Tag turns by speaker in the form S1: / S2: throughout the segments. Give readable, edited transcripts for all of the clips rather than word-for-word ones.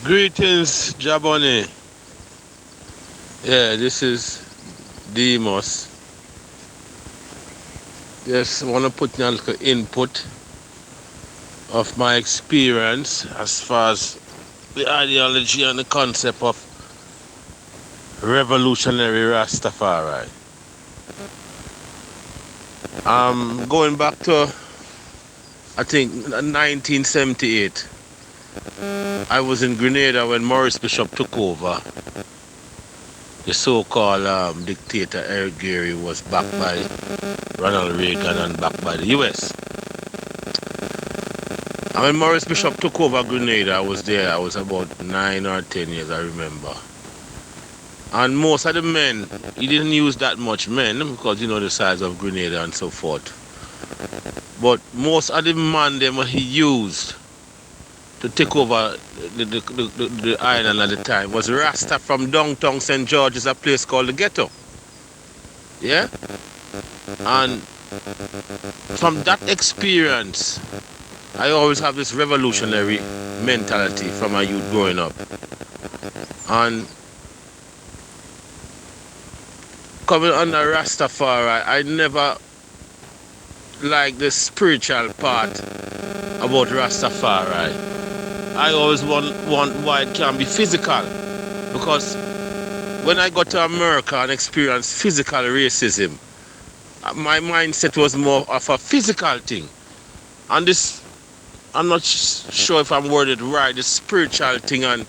S1: Greetings, Jaboni. Yeah, this is Demos. Just want to put in a little input of my experience as far as the ideology and the concept of revolutionary Rastafari. Going back to, I think, 1978. I was in Grenada when Maurice Bishop took over. The so-called dictator Eric Gary was backed by Ronald Reagan and backed by the US. And when Maurice Bishop took over Grenada, I was there. I was about 9 or 10 years, I remember. And most of the men, he didn't use that much men because you know the size of Grenada and so forth. But most of the men them he used to take over the island at the time was Rasta from downtown St. George's, a place called the Ghetto. Yeah? And from that experience, I always have this revolutionary mentality from my youth growing up. And coming under Rastafari, I never liked the spiritual part about Rastafari. I always want why it can be physical. Because when I got to America and experienced physical racism, my mindset was more of a physical thing. And this, I'm not sure if I'm worded right, the spiritual thing and,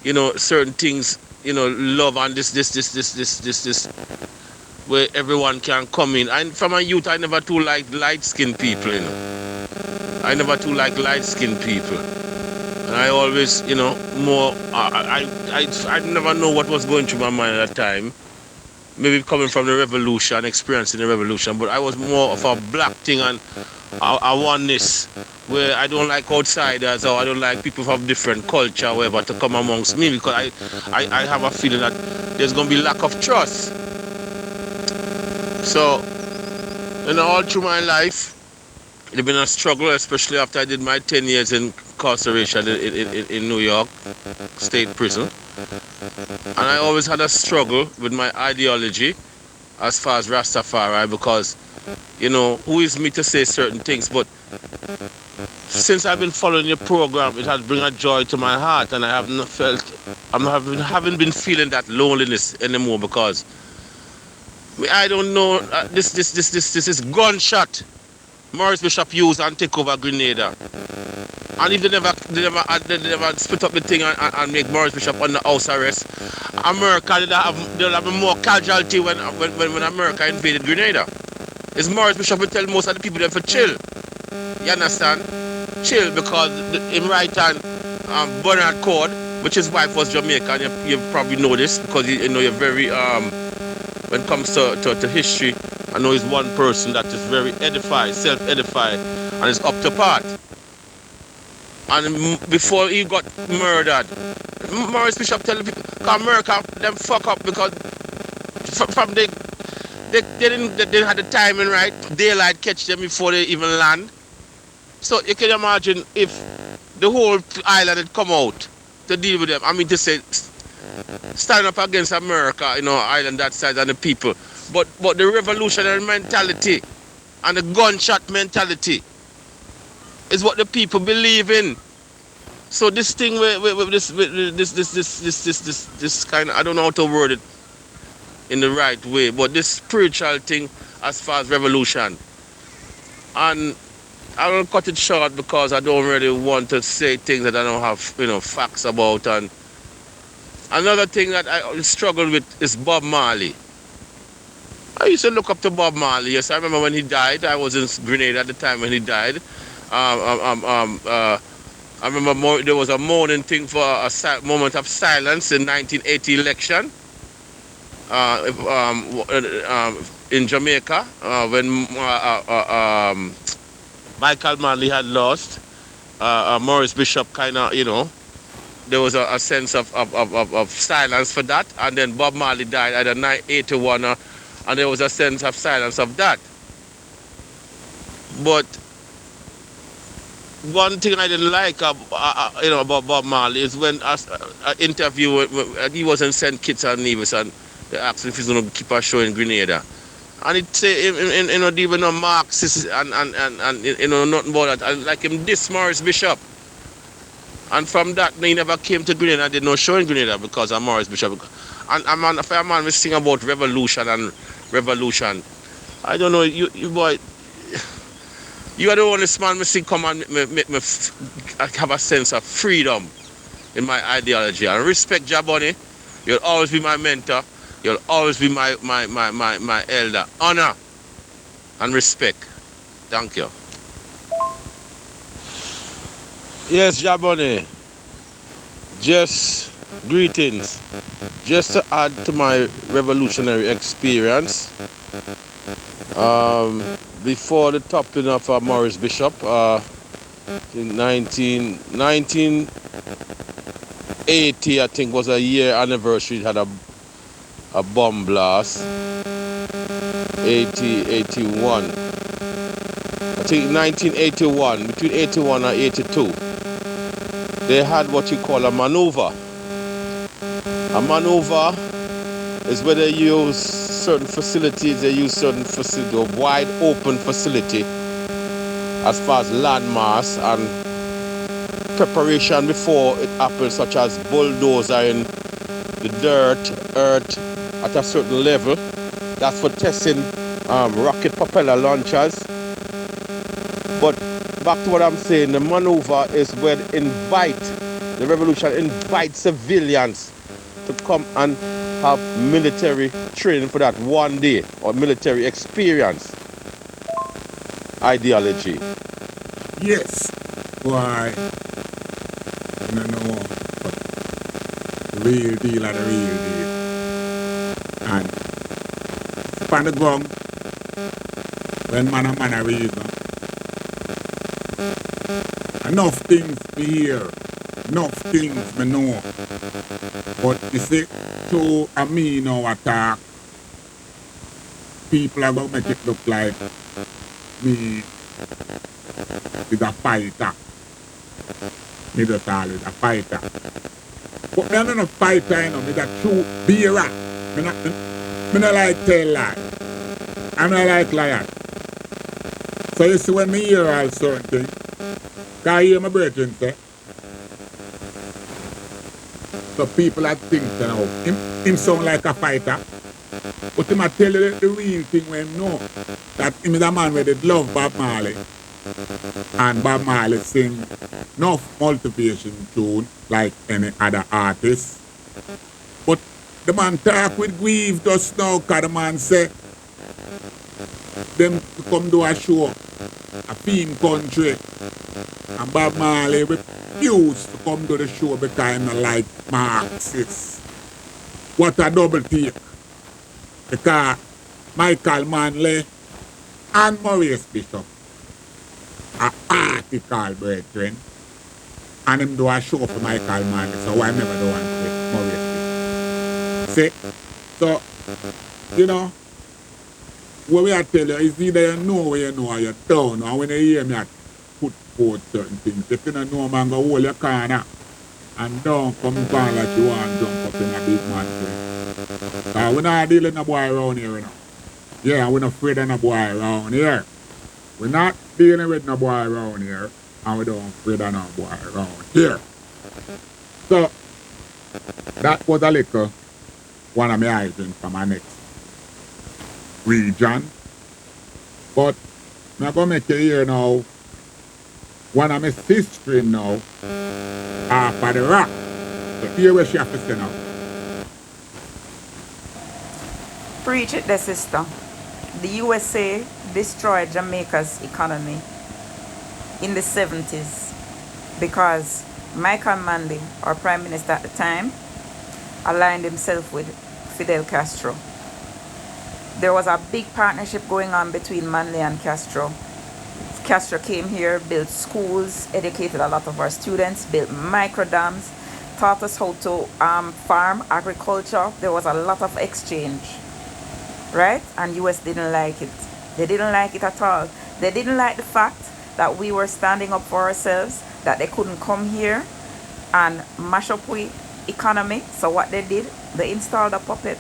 S1: you know, certain things, you know, love and this, where everyone can come in. And from my youth, I never too liked light-skinned people, you know. I never too liked light-skinned people. And I always, you know, more, I never know what was going through my mind at that time. Maybe coming from the revolution, experiencing the revolution, but I was more of a black thing and a oneness where I don't like outsiders or I don't like people from different culture or whatever to come amongst me because I have a feeling that there's going to be lack of trust. So, you know, all through my life, it's been a struggle, especially after I did my 10 years in incarceration in New York State Prison. And I always had a struggle with my ideology as far as Rastafari because, you know, who is me to say certain things? But since I've been following your program, it has brought a joy to my heart, and I haven't been feeling that loneliness anymore because I don't know. This is gunshot. Maurice Bishop used and take over Grenada. And if they never split up the thing and make Maurice Bishop under house arrest, America they'll have more casualty when America invaded Grenada. It's Maurice Bishop will tell most of the people there for chill. You understand? Chill because in right hand Bernard Cord, which his wife was Jamaican, you probably know this because you know you're very when it comes to history, I know he's one person that is very edified, self-edified, and is up to part. And before he got murdered, Maurice Bishop tell the people, America, them fuck up because from they didn't have the timing right, daylight catch them before they even land. So you can imagine if the whole island had come out to deal with them. I mean to say, stand up against America, you know, island that side and the people. But the revolutionary mentality and the gunshot mentality is what the people believe in. So this thing with this kind of, I don't know how to word it in the right way, but this spiritual thing as far as revolution. And I will cut it short because I don't really want to say things that I don't have, you know, facts about. And another thing that I struggle with is Bob Marley. I used to look up to Bob Marley. Yes, I remember when he died. I was in Grenada at the time when he died. I remember there was a mourning thing for a moment of silence in 1980 election in Jamaica when Michael Manley had lost. Maurice Bishop kind of, you know, there was a sense of silence for that. And then Bob Marley died at 1981, and there was a sense of silence of that. But one thing I didn't like, about Bob Marley is when I interview he wasn't sent Kitts and Nevis, and they asked him if he's going to keep a show in Grenada. And it say not even no Marxist and nothing about that. And like him this Morris Bishop. And from that he never came to Grenada and did no show in Grenada because of Morris Bishop. And a man, if a man was sing about revolution and revolution. I don't know, you boy, you are the only man me see come and make me have a sense of freedom in my ideology. And respect Jaboni. You'll always be my mentor. You'll always be my elder. Honor and respect. Thank you. Yes, Jaboni. Just greetings. Just to add to my revolutionary experience, before the toppling of Morris Bishop, in 1980, I think, was a year anniversary. It had a bomb blast. 81. I think 1981, between 81 and 82, they had what you call a maneuver. A maneuver is where they use certain facilities, a wide open facility as far as landmass and preparation before it happens, such as bulldozer in the dirt, earth at a certain level. That's for testing rocket propeller launchers. But back to what I'm saying, the maneuver is where the revolution invites civilians to come and have military training for that one day, or military experience ideology.
S2: Yes. Why? I don't know. But the real deal are the real deal. And upon the ground, when man a reason, enough things me hear, enough things me know. But you see, so I me now attack, people are going to make it look like me is a fighter. Me just call it a fighter. But me not a fighter, you know, me a true bearer. Me not like tell lie. I not like liar. So you see when me hear all certain things, because I hear my brethren say, so people that think, you know, him sound like a fighter, but him a tell you the real thing when him know that him is a man with the love Bob Marley. And Bob Marley sing enough motivation tune like any other artist. But the man talk with grief just now, because the man say them to come do a show, a theme country, and Bob Marley refused to come to the show because he don't like Marxists. What a double take. Because Michael Manley and Maurice Bishop are article brethren, and him do a show for Michael Manley, so I never do one for Maurice Bishop. See? So, you know, what we are telling you is either you know where you know or you don't know. And when you hear me, I put forth certain things. If you don't know, man, go hold your corner and don't come down like you want to jump up in a big man thing. Because we're not dealing with no boy around here, you know. Yeah, we're not afraid of no boy around here. We're not dealing with no boy around here, and we don't afraid of no boy around here. So, that was a little one of my items from my next region. But I'm going to make you hear now one of my history now off of the rock. So here what she have to say now.
S3: Preach it, the sister. The USA destroyed Jamaica's economy in the 70s because Michael Manley, our prime minister at the time, aligned himself with Fidel Castro. There was a big partnership going on between Manley and Castro. Castro came here, built schools, educated a lot of our students, built micro dams, taught us how to farm, agriculture. There was a lot of exchange, right? And US didn't like it. They didn't like it at all. They didn't like the fact that we were standing up for ourselves, that they couldn't come here and mash up we economy. So what they did, they installed a puppet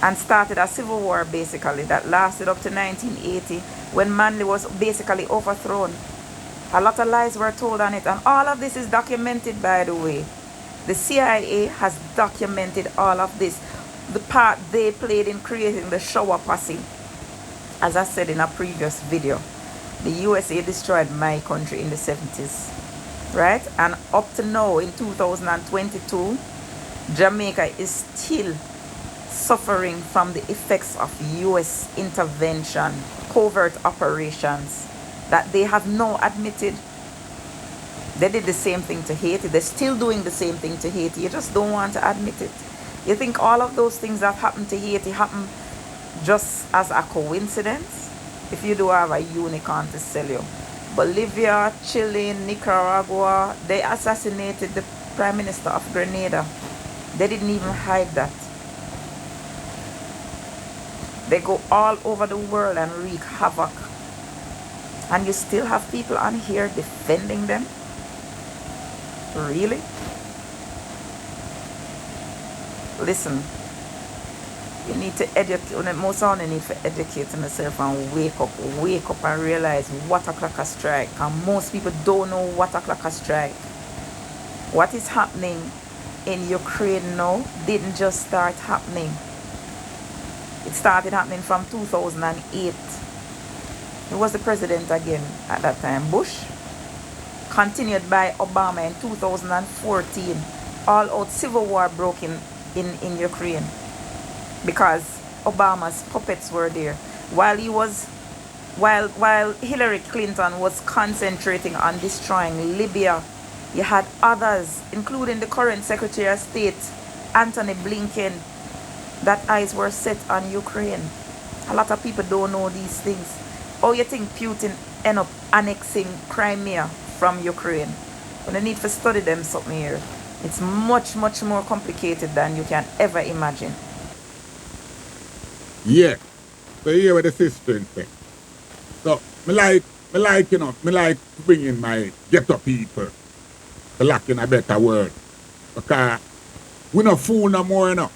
S3: and started a civil war basically that lasted up to 1980 when Manley was basically overthrown. A lot of lies were told on it, and all of this is documented, by the way. The CIA has documented all of this, the part they played in creating the shower posse. As I said in a previous video, the USA destroyed my country in the 70s, right? And up to now in 2022, Jamaica is still suffering from the effects of US intervention, covert operations that they have now admitted. They did the same thing to Haiti. They're still doing the same thing to Haiti. You just don't want to admit it. You think all of those things that happened to Haiti happen just as a coincidence? If you do have a unicorn to sell you. Bolivia, Chile, Nicaragua, they assassinated the Prime Minister of Grenada. They didn't even hide that. They go all over the world and wreak havoc. And you still have people on here defending them? Really? Listen, you need to educate, most of you need to educate yourself and wake up and realize what o'clock a strike. And most people don't know what o'clock a strike. What is happening in Ukraine now didn't just start happening. It started happening from 2008. Who was the president again at that time? Bush. Continued by Obama in 2014. All out civil war broke in Ukraine because Obama's puppets were there. While Hillary Clinton was concentrating on destroying Libya, you had others, including the current Secretary of State, Anthony Blinken, that eyes were set on Ukraine. A lot of people don't know these things. How you think Putin end up annexing Crimea from Ukraine? But I need to study them something here. It's much, much more complicated than you can ever imagine.
S2: Yeah. So here with the sister thing. So me like bringing my ghetto people to lack in a better word. Because we no fool no more, you know.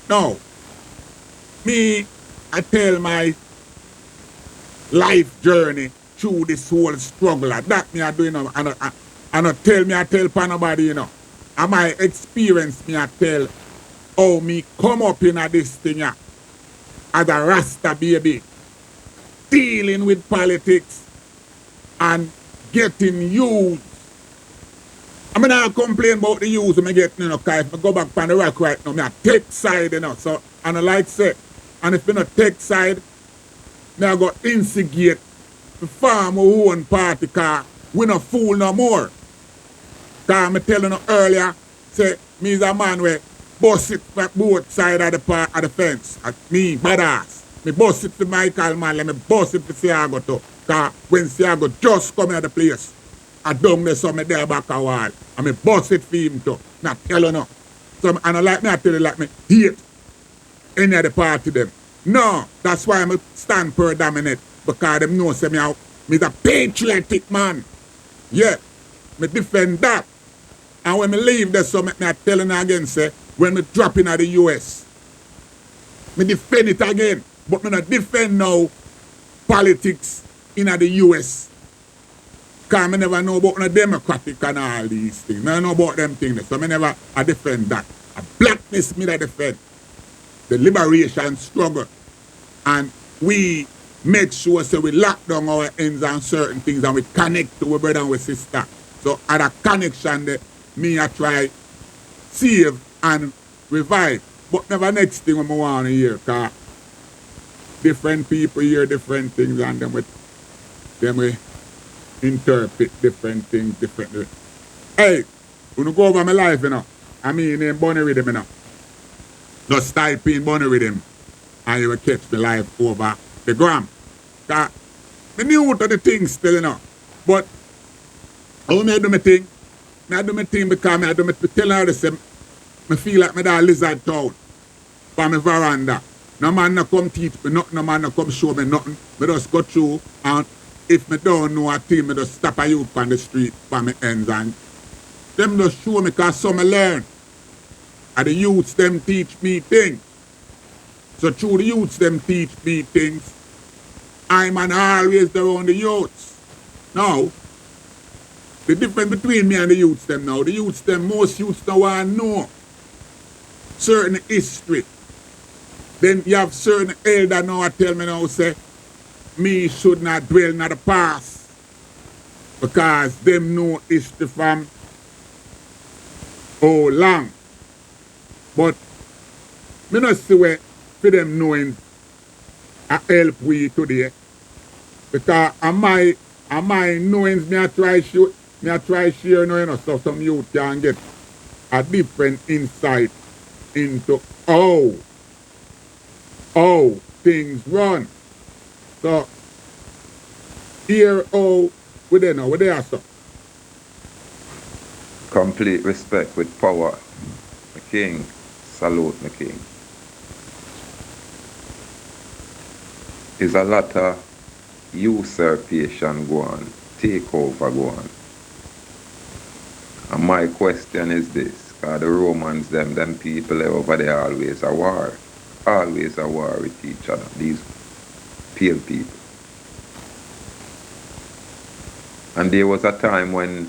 S2: No. Me, I tell my life journey through this whole struggle. That me I do, you know. I not tell for nobody, you know. And my experience me I tell how me come up in this thing as a Rasta baby, dealing with politics and getting used. I mean, I complain about the use I get, you know, because if I go back on the rock right now, I take side, you know. So, and I like say, and if I not take side, I go instigate to form our own party, because we not fool no more. Because I telling you earlier, say, me is a man where bust it for both sides of the fence. Me, badass. Me bust it for Michael man, let me bust it for Siago too. Because when Siago just come at the place, I down there so me there back a wall. And me bust it for him too. Not tell you no. So, and I like me, I tell you like me, hate any of the party them. No, that's why I stand for dominate. Because them know say me a patriotic man. Yeah, me defend that. And when me leave there, so me tell you again, say, when me drop in at the US, me defend it again. But me not defend now politics in the US. Because I never know about the democratic and all these things. I know about them things. So I never defend that. A blackness me that defend. The liberation struggle. And we make sure so we lock down our ends on certain things and we connect to our brother and our sister. So at a connection that me I try save and revive. But never next thing when I want to hear. Because different people hear different things and then we interpret different things differently. Hey, when you go over my life, you know, I mean in Bunny Rhythm, you know. Just type in Bunny Rhythm and you will catch the life over the gram. Because I knew to the things still, you know. But how me I do my thing? I do my thing because I do my tell her this, I feel like me that lizard town for my veranda. No man no come teach me nothing, no man no come show me nothing. I just go through and if me don't know a thing, me just stop a youth on the street for me ends and them just show me cause some I learn. And the youths them teach me things. So through the youths them teach me things, I'm an always around the youths. Now, the difference between me and the youths them now, the youths them, most youths now want to know certain history. Then you have certain elder now I tell me now say, me should not dwell in the past. Because them know history from how long. But me not see where for them knowing I help we today. Because am my knowings me I try share you know, so some youth can get a different insight into how things run. So here how we there now, we there so.
S4: Complete respect with power. My king, salute my king. Is a lot of usurpation go on, takeover go on. And my question is this, because the Romans, them people over there always a war with each other, these pale people. And there was a time when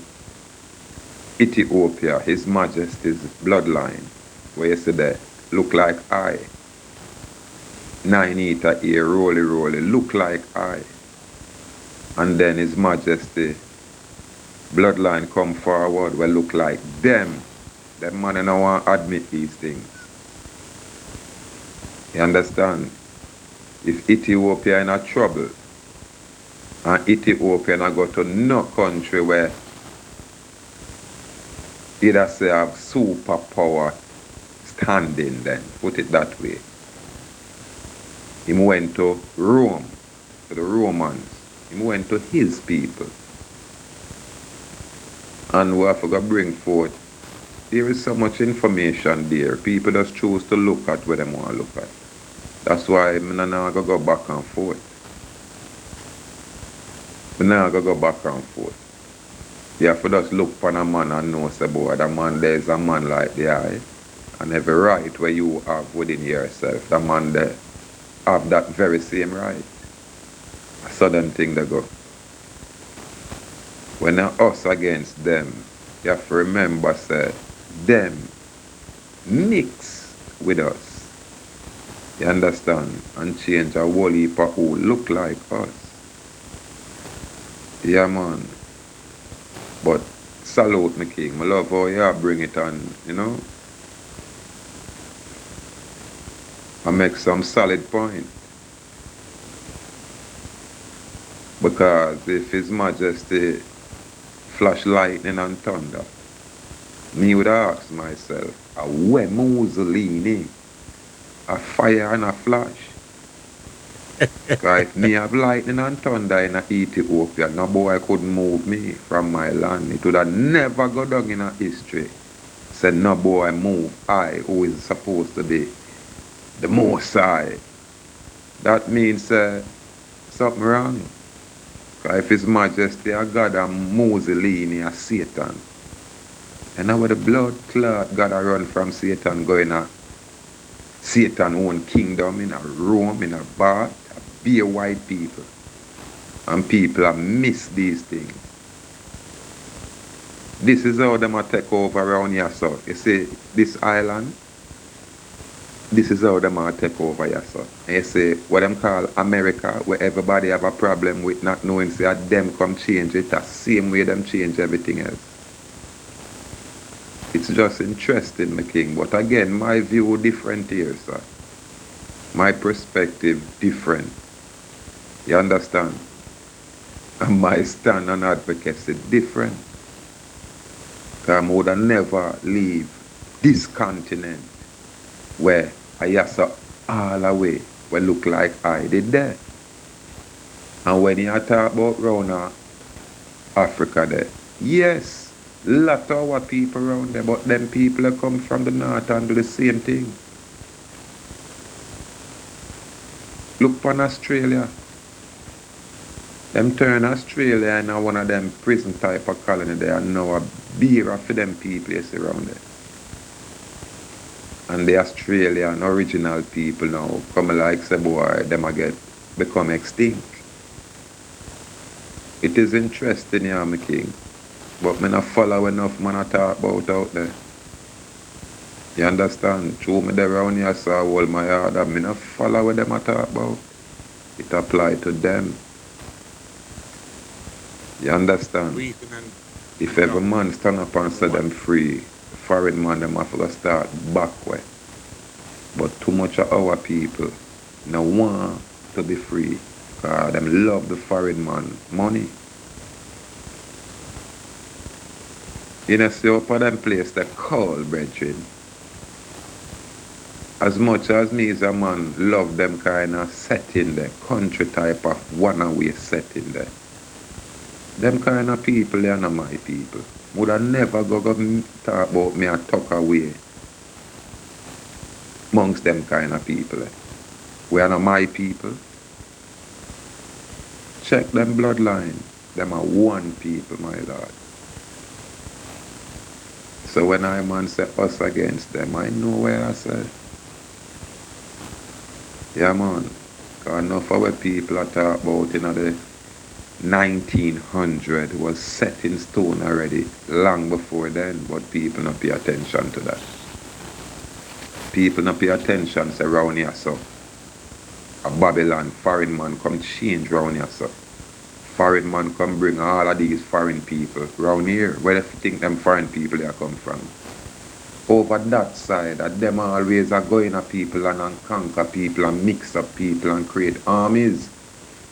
S4: Ethiopia, His Majesty's bloodline, where you see that, look like I. 9-eater ear, roly, look like I. And then His Majesty bloodline come forward, will look like them. Them man don't want to admit these things. You understand? If Ethiopia in a trouble, and Ethiopia not go to no country where either say have superpower standing then, put it that way. He went to Rome, to the Romans. He went to his people. And we have to bring forth. There is so much information there. People just choose to look at what they want to look at. That's why I'm not going to go back and forth. I'm not going to go back and forth. You have to just look upon a man and know, say, boy, the man there is a man like the eye. And every right where you have within yourself, the man there have that very same right. A sudden thing they go. When us against them, you have to remember, say, them mix with us. You understand? And change a whole heap of who look like us. Yeah, man. But salute me, king. I love how you bring it on, you know? I make some solid point. Because if His Majesty flash lightning and thunder, me would ask myself, where Mussolini? A fire and a flash. Because if me have lightning and thunder in Ethiopia, no boy could move me from my land. It would have never go down in a history. Said no boy move I, who is supposed to be the most high. That means something wrong. Because if His Majesty a God and Mussolini a Satan, and now the blood clot gotta run from Satan going to Satan own kingdom in a Rome, in a bar, be a white people. And people have missed these things. This is how them take over around here, so you see this island, this is how them take over here, so. And you see what them call America, where everybody have a problem with not knowing, say them come change it, the same way them change everything else. It's just interesting, my king. But again, my view different here, sir. My perspective different. You understand? And my stand on advocacy different. Because I would never leave this continent where I have all the way will look like I did there. And when you talk about round Africa there, yes, lot of our people around there, but them people that come from the north and do the same thing. Look upon Australia. Them turn Australia into one of them prison type of colony there and now a beer for them people you see around there. And the Australian original people now come like say boy, them become extinct. It is interesting, yeah, my king. But me not follow enough man I talk about out there. You understand? Through me there around here so I hold my yard and me not follow what them I talk about. It apply to them. You understand?
S2: Weaken and
S4: If every man stand up and say them free, foreign man them have to start backward. But too much of our people no want to be free. Because them love the foreign man money. You know, see up at them place they call brethren. As much as me as a man love them kind of setting there, country type of one-away setting there. Them kind of people, they are not my people. Would I never go talk about me and talk away amongst them kind of people. We are not my people. Check them bloodline. Them are one people, my lord. So when I man say us against them, I know where I say. Yeah, man. Because enough of our people are talk about in the 1900 was set in stone already long before then, but people not pay attention to that. People not pay attention to around here, so. A Babylon, foreign man come change round here, so. Foreign man come bring all of these foreign people round here. Where do you think them foreign people they come from? Over that side, that them always are going at people and conquer people and mix up people and create armies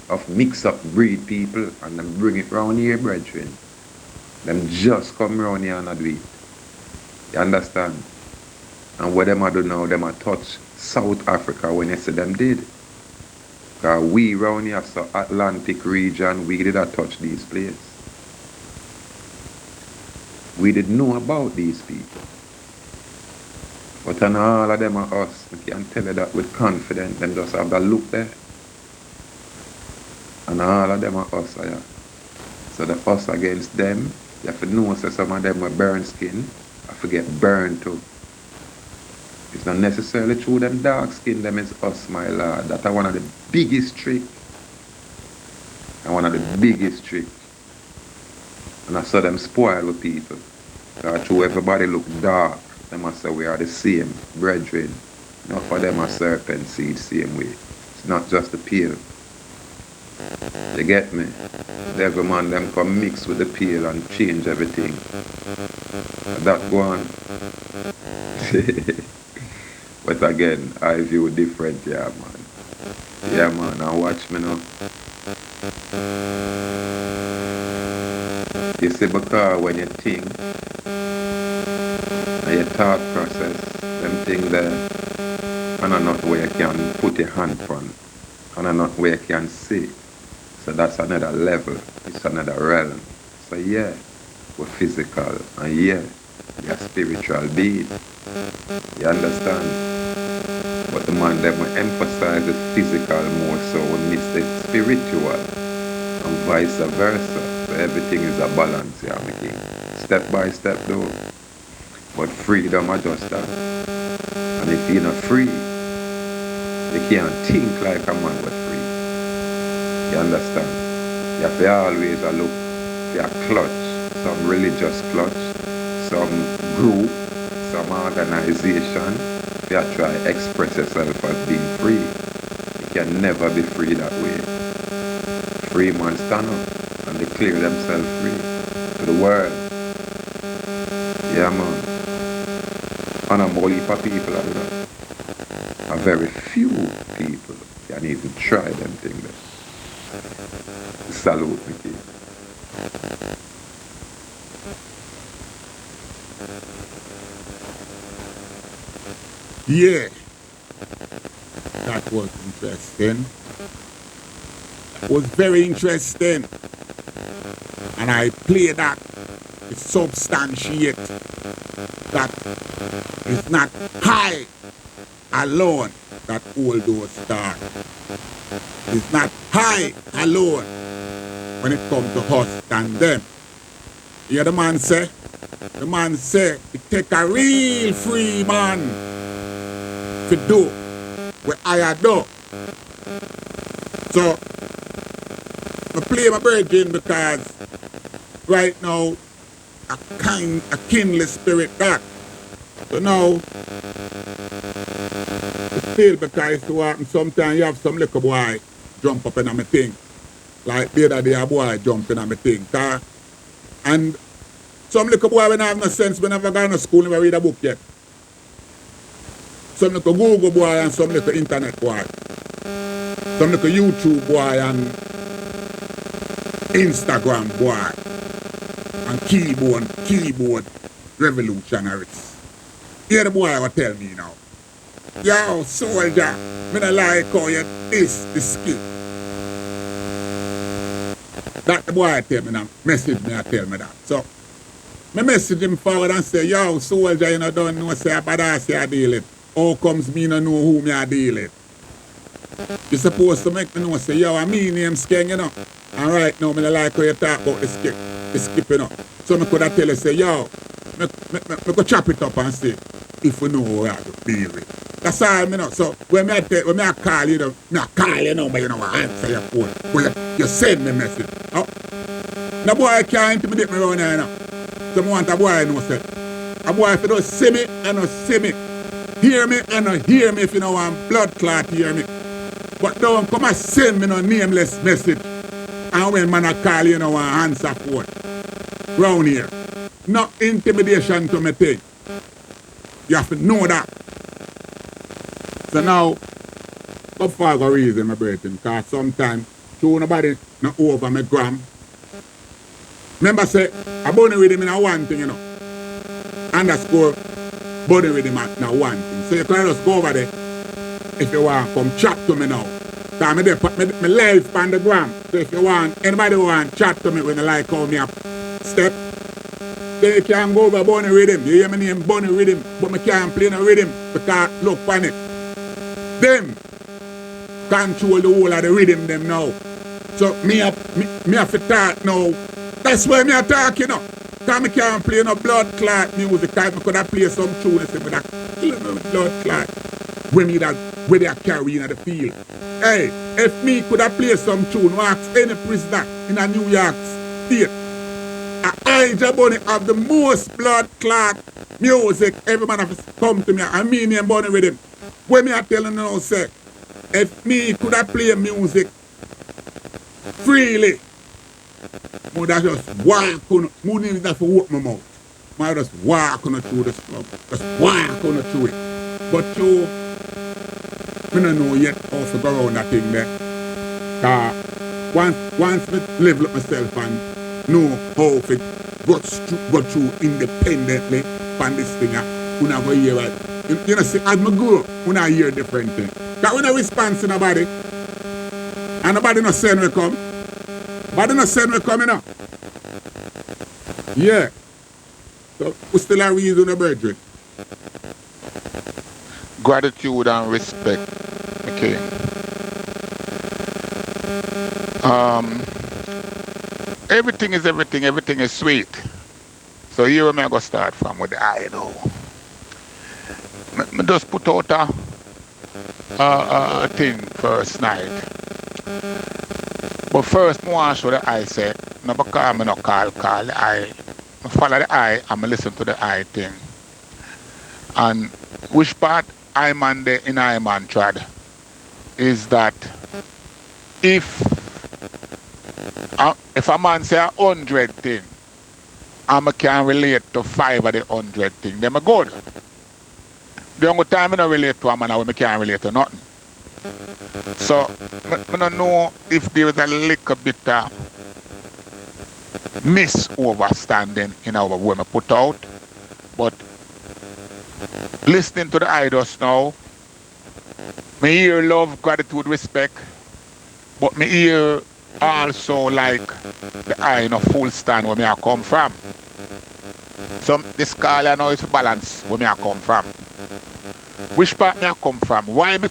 S4: of mix up breed people and then bring it round here, brethren. Them just come round here and do it. You understand? And what them a do now, them a touch South Africa when you see them did. Because we round here, so Atlantic region, we did not touch these places. We didn't know about these people. But on all of them are us. I can tell you that with confidence. Them just have that look there. And all of them are us. Yeah. So the us against them, you have to know so some of them will burn skin. I forget burn too. It's not necessarily true them dark skin, them is us, my lord. That's one of the biggest tricks. And one of the biggest tricks. And I saw them spoil with people. Because true everybody look dark. They must say we are the same, brethren. Not for them a serpent seed same way. It's not just the peel. You get me? The devil man them come mix with the peel and change everything. That go on. But again, I view different, yeah man. Yeah man, now watch me now. You see, because when you think and your thought process, them things there, and are not where you can put your hand on, and are not where you can see. So that's another level, it's another realm. So yeah, we're physical, and yeah, you're spiritual being. You understand? But the man that will emphasize the physical more so will miss the spiritual, and vice versa. So everything is a balance, yeah, my king. Step by step though. But freedom are just that. And if you're not free, you can't think like a man but free. You understand? You have to always look for a clutch, some religious clutch, some group, some organization. You have to try to express yourself as being free. You can never be free that way. Free man stand up and declare themselves free to the world. Yeah man. And a whole heap of people are doing that. A very few people can even try them things. Salute me, kid.
S2: yeah, that was interesting. That was very interesting. And I play that to substantiate that it's not high alone that hold those stars. It's not high alone when it comes to us than them. You hear the man say? The man say, it take a real free man to do what I do. So, I play my virgin because right now, a kindly spirit that. So now, it's still because it's to happen. Sometimes you have some little boy jump up in my thing. Like the other day, a boy jump in my thing. And some little boy when I have no sense, when I never gone to school, never read a book yet. Some little Google boy and some little internet boy. Some little YouTube boy and Instagram boy. And keyboard revolutionaries. Hear the boy will tell me now. Yo, soldier, me not like how you this skill. That the boy tell me now, message me and tell me that. So, me message him forward and say, yo, soldier, you don't know, say, badass you deal it. How comes me not know who me I deal it? You're supposed to make me know, say, yo, I mean name Skeng, you know. And right now, me not like how you talk about the skip, you know. So, me could have tell you, say, yo, me could chop it up and say, if you know who I deal with. That's all me know. So when I call you, me call you now, but you know I answer your phone. Well, you send me message. Oh. The boy can't intimidate me around here now. So I want a boy to know say. A boy if you don't see me, I don't see me. Hear me, I don't hear me if you don't want blood clot hear me. But don't come and send me no nameless message. And when man I call you, know I answer phone. Round here. No intimidation to me thing. You have to know that. So now, how far I go reason my breathing? Because sometimes, through nobody not over my gram. Remember say, I bunny with him in a one thing, you know. Underscore, bunny with him at one thing. So you can just go over there, if you want, come chat to me now. Because me live on the gram. So if you want, anybody want chat to me when you like how me up step, then you can go over bunny with him. You hear me name bunny with him, but me can't play no rhythm because look on it. Them control the whole of the rhythm them now. So me have to talk now. That's why me a talk, you know. Because me can't play no blood clot music. Because I could have played some tune and say, but that kill no blood clot. When they are carrying at the field. Hey, if me could have played some tune, ask any prisoner in a New York State. I Bunny have the most blood clot music. Every man have come to me. I mean him Bunny with him. When me are telling you now, say, if me could have played music freely, I would just walk on, I need that for open my mouth. I just walk on through the club. Just walk on through it. But you, I don't know yet how to go around that thing there. Once I level up myself and know how to go through independently on this thing, I go hear it. You know, see, as I grow up, when I hear different things. Because when I respond to nobody, and nobody not saying we come, nobody not saying we come, you know. Yeah. So, we still a reason to brethren.
S5: Gratitude and respect, okay. Everything is everything is sweet. So here I'm going to start from with the I know. I just put out a thing first night. But first I want to show the I say, no because I not call the I. I follow the I and I listen to the I thing. And which part I man there in I man trad is that if a man say 100 thing and I can relate to 5 of the 100 thing, then I good. The only time I don't relate to a man when I can't relate to nothing. So I don't know if there is a little bit of misunderstanding in our what I put out, but listening to the idols now, me hear love, gratitude, respect, but me hear also like the I in a full stand where me I come from. So this call I know is balance where me I come from. Which part me I come from? Why me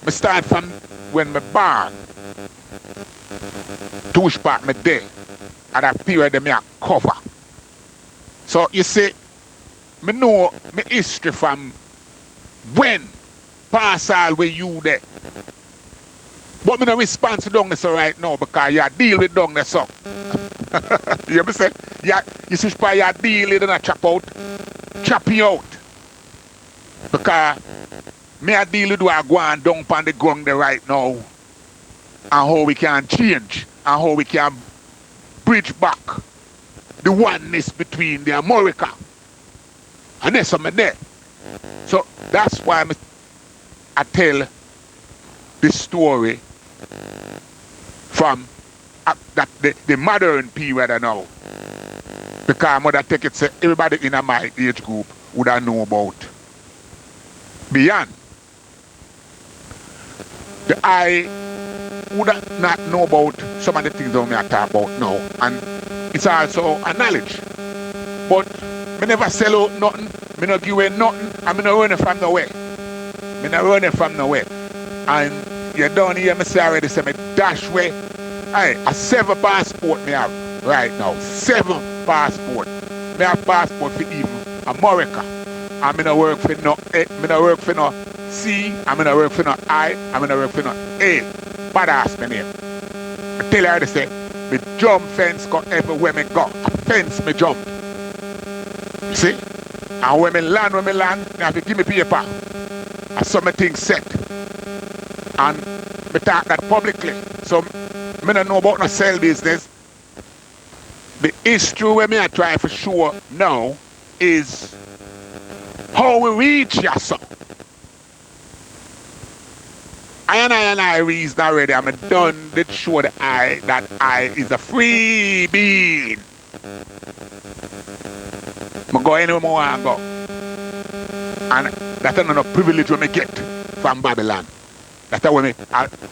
S5: start from when me born Touch part me there. At that period me a cover. So you see, me know my history from when pass all where you there. But me no response to down there so right now because you deal with down there so. You me say? You see why you deal with and chop out. Chop you out. Because me a deal with what go on down on the ground there right now. And how we can change. And how we can bridge back the oneness between the America. And that's something there. So that's why I tell this story from the modern period now. Because I'm going to take it, say everybody in my age group would have know about beyond. I would not know about some of the things that I talk about now. And it's also a knowledge. But I never sell out nothing, I not give away nothing, and I not running from nowhere. I not running from nowhere. And you don't hear me say already, say me dash way. Hey, a 7 passport me have right now. 7 passport. Me have passport for even America. I'm in a work for no C, I'm in a work for no I, I'm in a work for no A. Badass me name. I tell you how to say, me jump fence go everywhere me go. A fence me jump. You see? And when me land, me have to give me paper. And some things set. And me talk that publicly. So me don't know about no sell business. The history where me I try for sure now is how we reach here, so. I reason already. I'm done to show that I is a free being. I go anywhere I go. And that's another privilege we get from Babylon. That's how we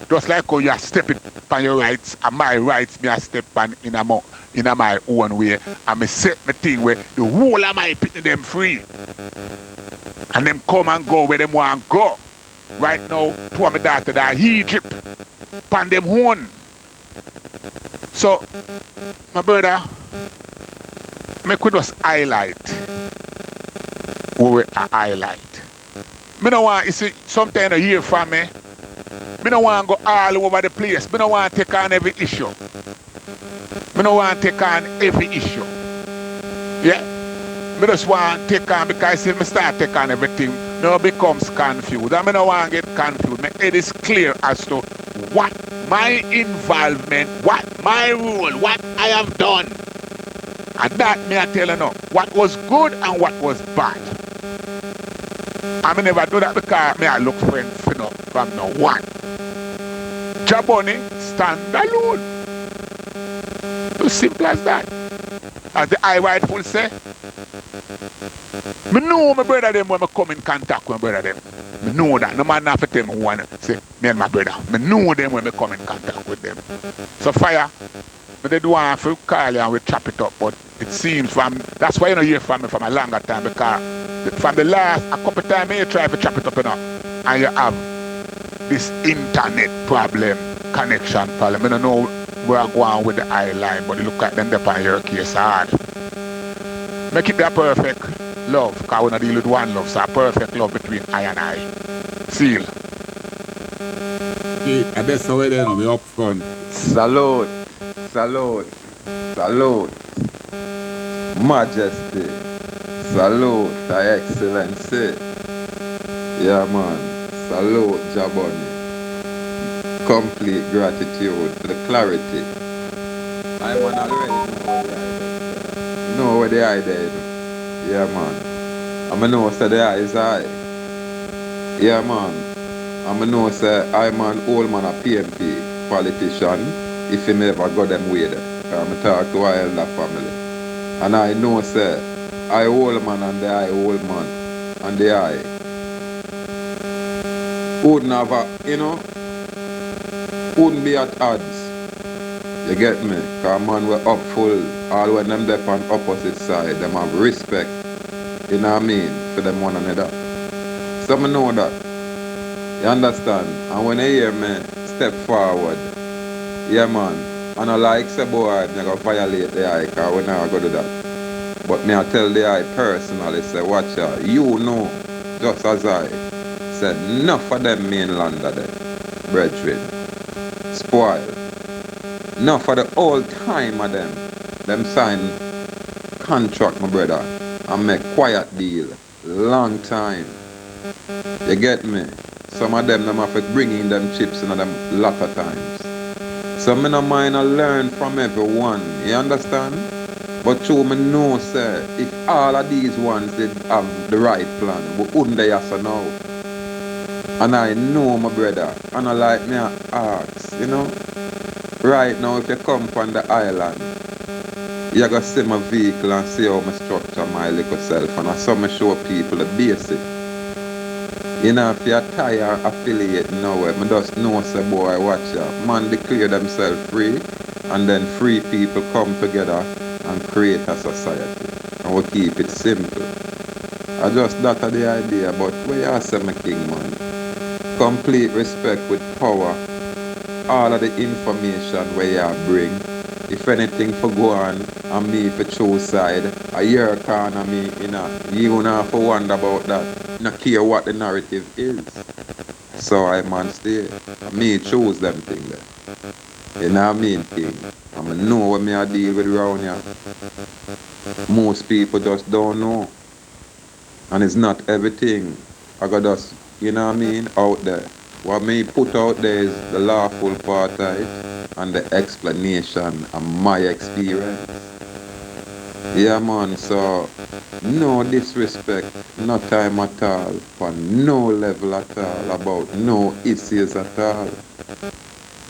S5: just like how you are stepping on your rights and my rights me I step on in my own way. And me set my thing where the whole of my putting them free. And them come and go where them want to go. Right now, two of my daughters are Egypt. Pan them own. So, my brother, make we just highlight what we highlight. Me don't want, you see, sometimes you hear from me, me don't want to go all over the place. Me don't want to take on every issue. Me don't want to take on every issue. Yeah? Me just want to take on, because if me start take on everything, now becomes confused. And I don't want to get confused. My head is clear as to what my involvement, what my role, what I have done. And that me I tell you now, what was good and what was bad. I never do that because me I look for him from no one. Jaboni, stand alone. So simple as that. As the I rightful say, me know my brother them when I come in contact with my brother them. Me know that. No man have to tell me who want to say, me and my brother. Me know them when I come in contact with them. So fire, but they do want to call you and we chop it up. But it seems that's why you don't hear from me from a longer time, because from the last, a couple of times you try to chop it up, and you have this internet problem, connection problem. I don't know where I go on with the eye line, but you look at them up on your case hard. Make it a perfect love, because we don't deal with one love, so a perfect love between I and I. Seal.
S2: See, and that's the way they know, we up front.
S4: Salute, salute, salute, majesty, salute, Thy Excellency. Yeah, man, salute, Jaboni. Complete gratitude for the clarity. I want already know where the eye there. Yeah, man. I know say the eye is eye. Yeah, man. I know say I man old man a PMP politician if he never got them way there. I'm talk to our elder family. And I know say I old man and the I old man and the I wouldn't have a, wouldn't be at odds. You get me? Because man we're up full. All when them there on opposite side, them have respect. You know what I mean? For them one another. So I know that. You understand? And when you hear me step forward, yeah man, And I like say boy, me go violate the eye, cause we not go do that. But me I tell the eye personally, say watch out, you know, just as I said, enough of them mainlander there, brethren, spoil. Enough of the old time of them sign contract, my brother, and make quiet deal, long time. You get me? Some of them have to bring in them chips in them lot of times. So me no mind I learn from everyone, you understand? But true me know say, if all of these ones did have the right plan, we wouldn't they so now? And I know my brother, and I like me ask, you know? Right now if you come from the island, you go see my vehicle and see how I structure my little self, and I saw me show people the basic. You know, if you're tired affiliate nowhere, I just know say boy watch out. Man declare themselves free, and then free people come together and create a society. And we keep it simple. I just that are the idea, but where you say my king man? Complete respect with power. All of the information where you bring. If anything for go on and me for choose side, a year corner me, you know, you don't have to wonder about that. Not care what the narrative is. So I man stay. Me choose them thing there. You know what I mean, king? I know what me I deal with around here. Most people just don't know. And it's not everything. I got just, you know what I mean, out there. What me put out there is the lawful part of it and the explanation and my experience. Yeah man, so no disrespect, no time at all, for no level at all, about no issues at all.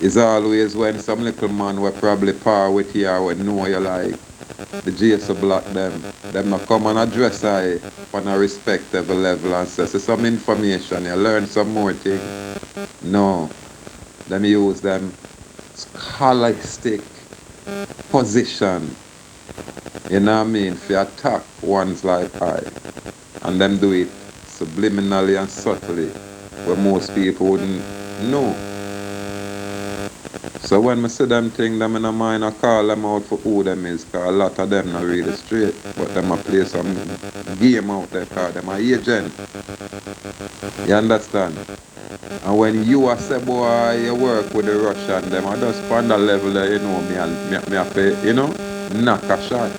S4: It's always when some little man will probably par with you or know you like the JS block them not come and address I on a respectable level and say some information, you learn some more things. No, them use them scholastic position, you know what I mean, for attack ones like I. And them do it subliminally and subtly, where most people wouldn't know. So when I see them thing, them in a mind, I call them out for who them is, because a lot of them not really straight, but them a play some game out there, because them a agent. You understand? And when you a say, boy, you work with the Russian, them I just find a level that, you know, me have to, you know, knock a shot.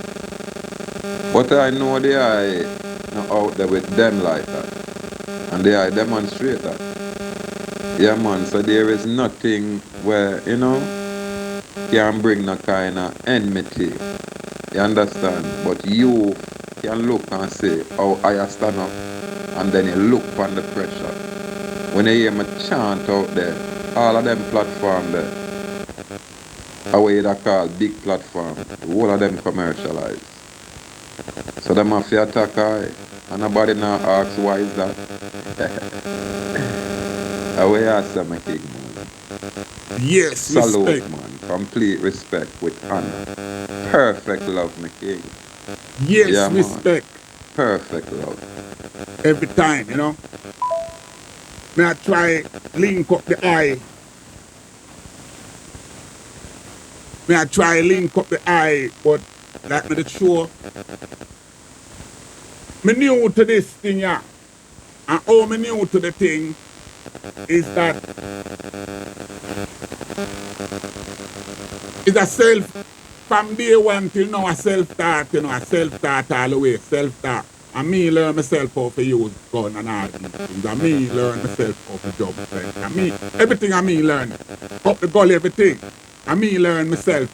S4: But I know they are not out there with them like that. And they are demonstrate that. Yeah, man, so there is nothing where, you know, can bring no kind of enmity. You understand? But you can look and say how I stand up, and then you look on the pressure. When you hear me chant out there, all of them platform there, how you call big platform, all of them commercialized. So them have to attack I, and nobody now asks why is that. How you answer my king, man?
S2: Yes,
S4: Salute,
S2: respect.
S4: man. Complete respect with honor. Perfect love, my king.
S2: Yes,
S4: Yeah, man.
S2: respect.
S4: Perfect love.
S2: Every time, you know. Me I try link up the eye. Me I try link up the eye, but like me the show. Me new to this thing, yeah. And how me new to the thing is that it's a self, from day one till now, a self-taught, you know, a self-taught all the way, self-taught. And me learn myself how to use gun and all these things. And me learn myself how to jump fence. And me, everything I me learn. Up the gully, everything. And me learn myself.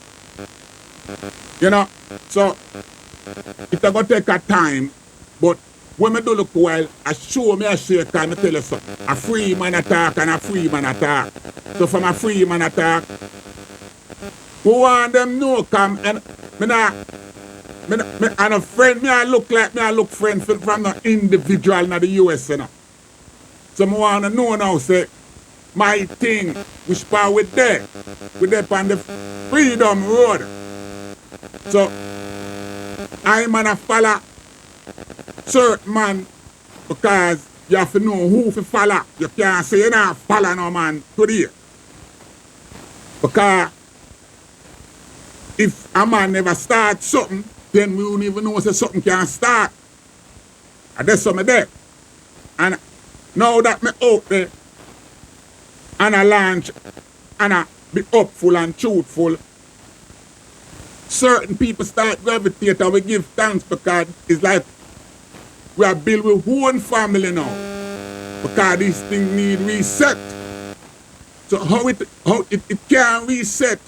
S2: You know? So, it's going to take a time, but when I do look while, I show me a share time, I tell you something. A free man attack and a free man attack. So from a free man attack, we want them know come and and a friend, me I look friend from the individual in the US, you know. So I want to know now, say, my thing, which part with there on the freedom road. So, I'm gonna follow certain man because you have to know who to follow. You can't say you not follow no man today. Because If a man never start something, then we don't even know say something can start. And that's something there. And now that me out there and I launch and I be hopeful and truthful, certain people start gravitate and we give thanks because it's like we are building our own family now. Because this thing need reset. So how it can reset,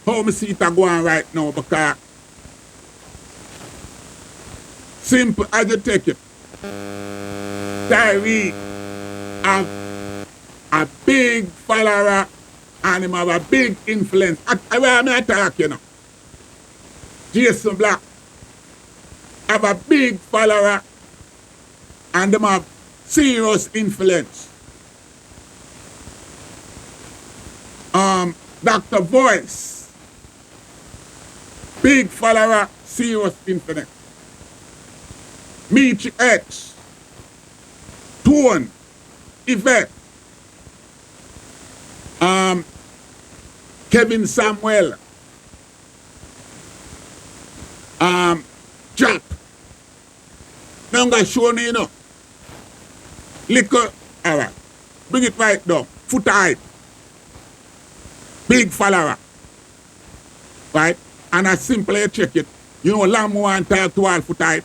S2: how me see it going right now, because simple as you take it, Tyree have a big follower and him have a big influence. Where me attack, you know. Jason Black have a big follower and them have serious influence. Dr. Voice, big follower, serious influence. Michi X, Tone, Yvette, Kevin Samuel, Jack. Now I'm going to show you, you know. Liquor, all right. Bring it right down. Foot height. Big follower. Right? And I simply check it. You know, long I want to talk to all foot type.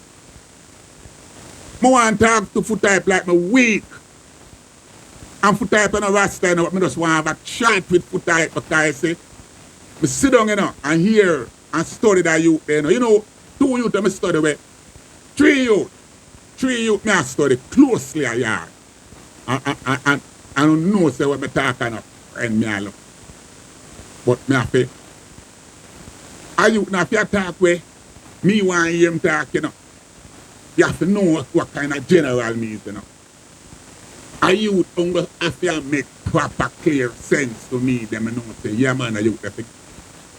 S2: I want to talk to foot type like me weak. And foot type and a Rasta, you know, but I just want to have a chat with foot type because I say, I sit down, you know, and hear and study that youth there, you know. You know, 2 youth I study with. 3 youth. 3 youth I study closely a yard. And I don't know say what I talk about friend me alone. But me have to, a youth now if you talk with, me want to hear him talk, you know. You have to know what kind of general means, you know. A youth have to make proper clear sense to me, them know say, yeah man, a youth have to,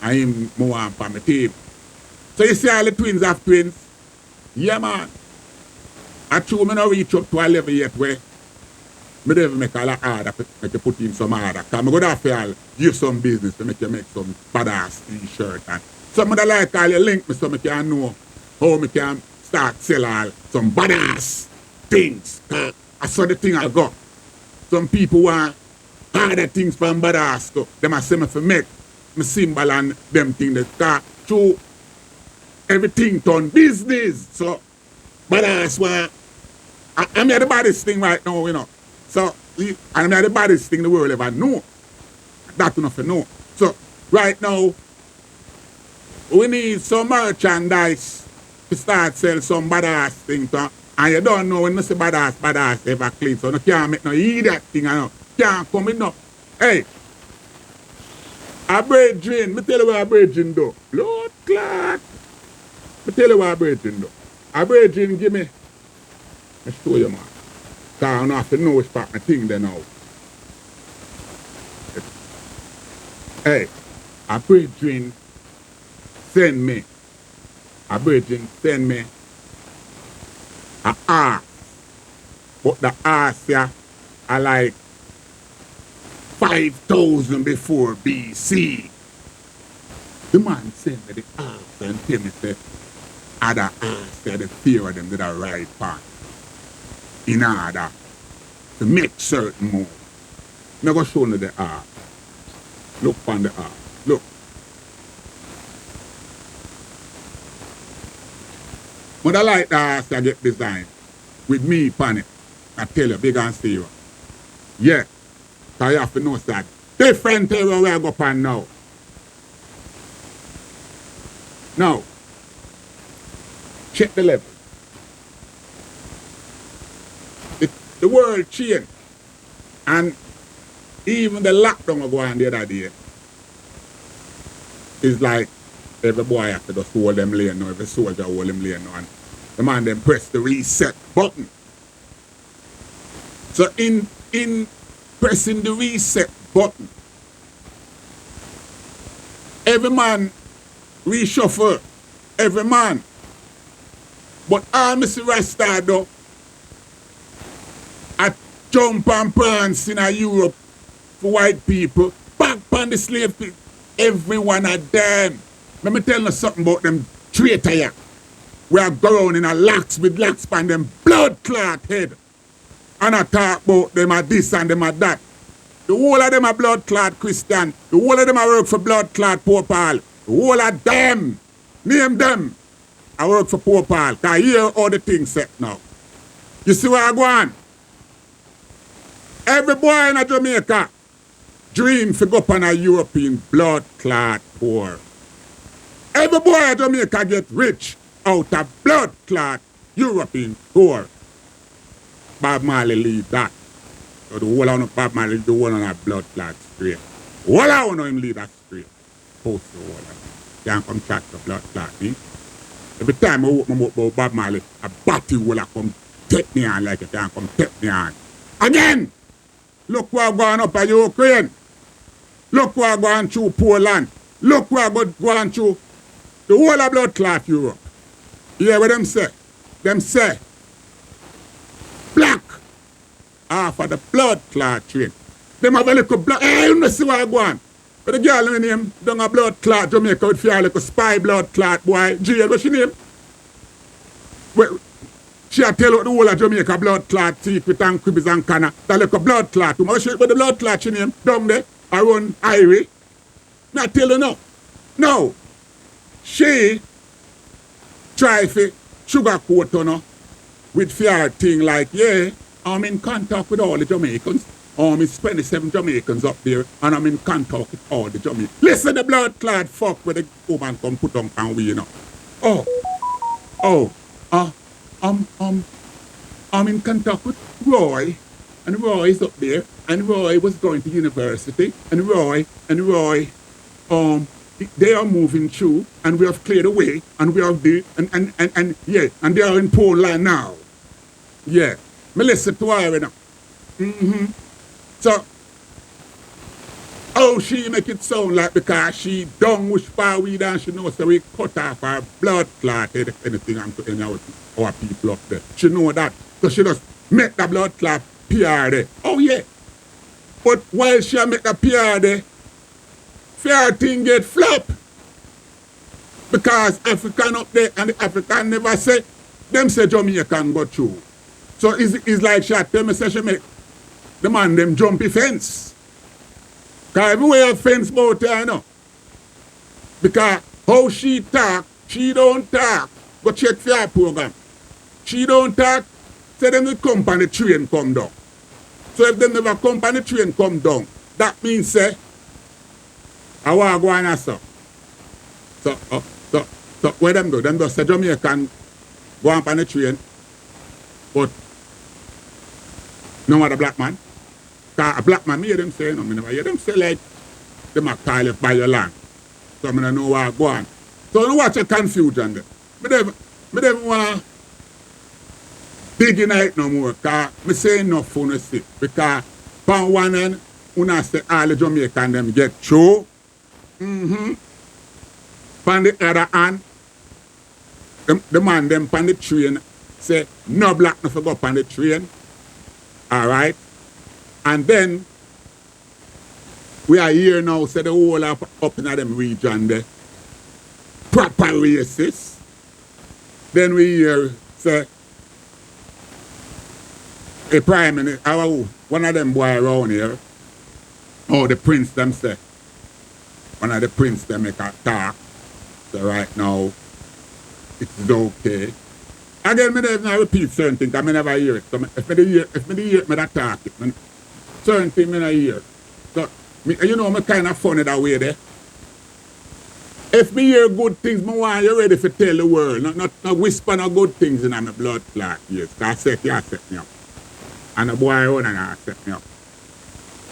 S2: I am more on for my team. So you see all the twins have twins? Yeah man. I true me not reach up to a level yet where I don't make a lot harder make you put in some order. Because I go to feel give some business to make you make some badass t-shirt. And some of the like all you link me so I can know how I can start sell all some badass things. I saw the thing I got. Some people want harder things from badass stuff. Them I say me for make my symbol and them things that start through everything turn business. So badass want I'm the baddest thing right now, you know. So, I'm the baddest thing the world ever know. That's enough to know. So, right now, we need some merchandise to start sell some badass things. And you don't know when you say badass ever clean. So, you can't make no idiot thing. You know. Can't come in no. Hey, a brethren, me tell you what a brethren do. Lord Clark. Me tell you what a brethren do. A brethren give me. I show you, man. Because I don't have to know which part my thing there now. Hey, a brethren send me. A brethren send me a arse. But the arse here are like 5,000 before BC. The man sent me the arse and tell me say, other arse here, the fear of them did a right part. In order to make certain moves. I'm going to show you the art. Look on the art. Look. But I like the art I get designed with me upon it. I tell you, big and serious. Yeah. So you have to know that different area where I go upon now. Now, check the level. The world changed. And even the lockdown I go on the other day is like every boy have to just hold them lane now, every soldier hold them lane now. And the man then press the reset button. So in pressing the reset button, every man reshuffle, every man. But all Mr. Rasta though, I jump and prance in Europe for white people, back on the slave people, every one of them. Let me tell you something about them traitor here. We are going in a locks with locks and them blood clot head. And I talk about them are this and them are that. The whole of them are blood clot Christian. The whole of them are work for blood clot Pope Paul. The whole of them, name them, I work for Pope Paul. Because here all the things set now. You see where I go on? Every boy in Jamaica dream to go up on a European blood clot poor. Every boy in Jamaica get rich out of blood clot European poor. Bob Marley lead that. So the whole of Bob Marley, the one on a blood clot straight. All I want him lead that straight. Post the whole of it. Can't come chat the blood clot me. Every time I walk my mouth about Bob Marley, a batty will come take me on like it can't come take me on. Again! Look what going up at Ukraine. Look what going through Poland. Look what going through the whole of blood clot Europe. You hear what them say? Them say, black half of the blood clot train. Them have a little blood. Hey, you know see what going. But the girl in name, down a blood clot Jamaica with fear like a spy blood clot boy. Jail, what's she name? Well, she a tell out the whole of Jamaica blood clot secret and cribbies and canna. That like a blood clot. What's she with the blood clot she name? Down there, around Irie. Not tell you no. No. She try to sugarcoat on her with fear thing like, yeah, I'm in contact with all the Jamaicans. It's 27 Jamaicans up there, and I'm in contact with all the Jamaicans. Listen, the blood clot fuck where the woman come put on and we, you know. I'm in contact with Roy, and Roy is up there, and Roy was going to university, and Roy, they are moving through, and we have cleared away, and we have the, and they are in Poland now. Yeah, me listen to her now. So, she make it sound like because she done with firewood and she knows that we cut off her blood clot head if anything I'm to any of our people up there. She know that. So she just make the blood clot PR there. Oh yeah. But while she make the PR there, fair thing get flop. Because African up there and the African never say, them say Jamaican go through. So it's like she tell me say she make the man them jumpy fence. Because everywhere a fence about her, you know. Because how she talk, she don't talk. Go check for her program. She don't talk, say them the company train come down. So if them never company train come down, that means say, I want to go on so. So where them go? Them just say Jamaican go on the train, but no other black man. Because a black man, me hear them say, no, I never hear them say like, they might call it by your land. So I don't know where I go on. So I don't watch a confusion there. I don't want to dig in it no more, because I say enough for you see. Because from one end, I say all the Jamaican them get through. From the other hand, the man them on the train say, no black no for go up on the train. Alright? And then, we are here now, say the whole of up in them region there, proper racist. Then we hear, say, a prime minister, one of them boy around here, the prince them say, one of the prince them make a talk, so right now, it's okay. Again, I never repeat certain things, I never hear it. So if I hear it, I talk it. Certain things I hear. So, you know, I'm kind of funny that way there. If me hear good things, I want you ready to tell the world. Not whisper no good things in my blood clot. Yes, because I set me up. And the boy around and I set me up.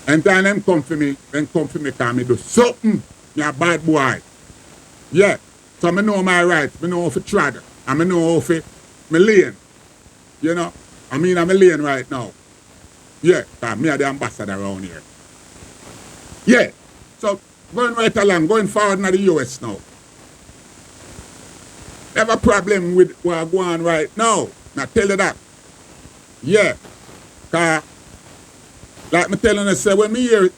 S2: And then them come for me because me do something. Me a bad boy. Yeah. So I know my rights. I know how to trad. And I know how to me lane. You know? I mean, I'm a lane right now. Yeah, because me are the ambassador around here. Yeah. So, going right along, going forward in the US now. Have a problem with what I go on right now. Now tell you that. Yeah. Because, like me telling you, say, when me hear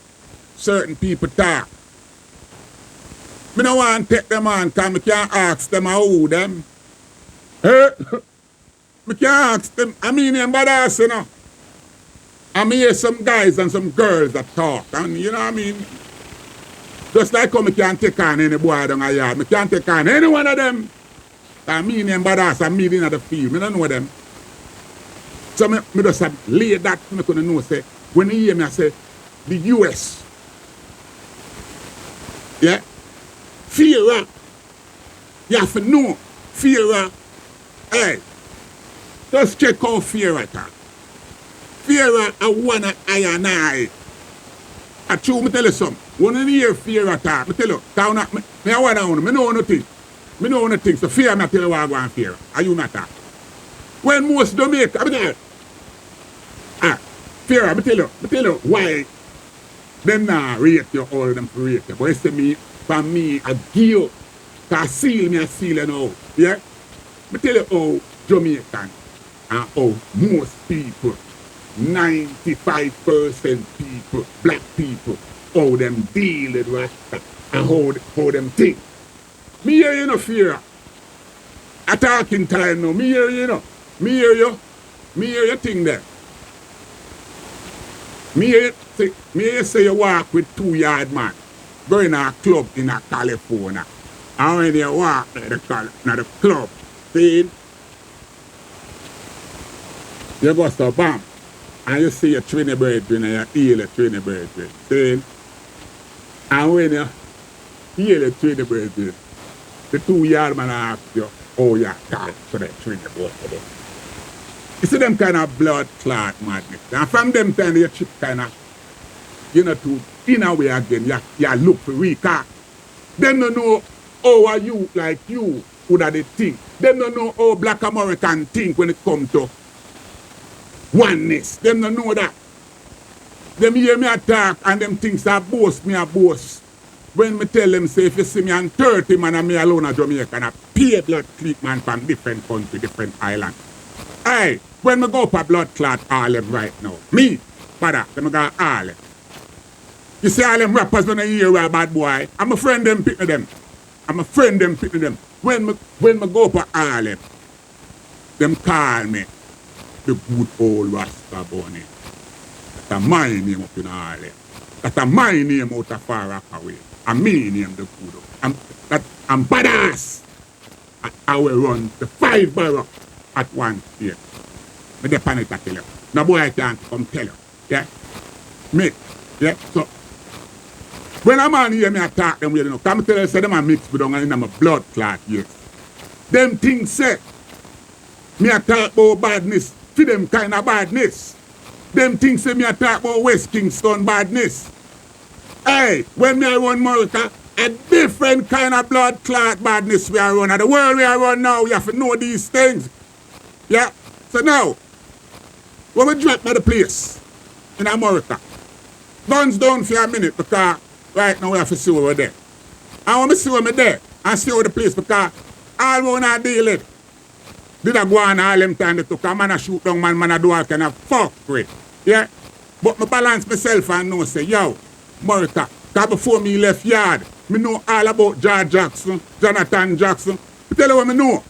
S2: certain people talk, Me no want to take them on because me can't ask them who them. Hey, me can't ask them. I mean them badass, you know. I mean hear some guys and some girls that talk. And you know what I mean? Just like how me can't take on any boy down a yard. Me can't take on any one of them. I mean them badass and me in the field. Me don't know them. So me just lay that me couldn't know say when you hear me I say the US. Yeah? Fear. You have to know. Fear. Hey. Just check out fear attack. Fear I wanna I and I. I true me tell you something. When you hear fear attack, me tell you, me I wanna own, me know nothing. Me know nothing. So fear me tell you what I want fear. Are you not that? When most Jamaica, I tell you. Fear, I tell you why them not rate you all them for rate you. But it's me, for me, I give you. Cause seal me, I seal you now. Yeah? I tell you how Jamaican and how most people, 95% people, black people, how them deal with Rasta and how them think. Me hear you no fear. I talking time now. Me hear you know. Me hear you. Me hear you think there. Me hear you say you walk with 2-yard man. Going to a club in a California. And when you walk to the club, see, you go to bam. And you see your twin brethren and you heal your twin brethren. See? And when you heal your twin brethren, the 2-yard man asks you, oh, you talk to the twin brethren. You see them kind of blood clot madness. And from them time, you chip kind of, you know, to in a way again, you look for weak. Them don't know how a youth like you would have the think. Them don't know how black American think when it comes to oneness. Them don't know that. Them hear me attack and them things I boast me a boast. When me tell them, say, if you see me and 30 man and me alone at Jamaica and I pay blood clot man from different country, different island. Hey, when me go up a blood clot Harlem right now, me, father, them go Harlem. You see all them rappers when I hear a bad boy, I'm a friend them picking them. I'm a friend them picking them. When me go up a Harlem, them call me the good old Rasta Bunny. That's my name up in Harlem. That's my name out of far Rockaway. And me name the good. I'm badass. I will run the 5 borough at one state. But the panic I tell you. No boy can't come tell you. Yeah? Me. Yeah? So when a man hear me attack them, you know, come tell you say them a mix with them and I'm a blood clot, yes. Them things say me attack about badness for them kind of badness. Them things say me attack about West Kingston badness. Hey, when me I run America, a different kind of blood clot badness we are run. And the world we are run now, we have to know these things. Yeah? So now, when we drop by the place in America, guns down for a minute because right now we have to see where we're there. And when we see where we're there, and see where the place because all we want to deal with, did I go on all them time they took a man a shoot down man a do all kind of fuck with. Yeah? But me balance myself and know say, yo, America, because before me left yard, me know all about George Jackson, Jonathan Jackson. I tell you what me know.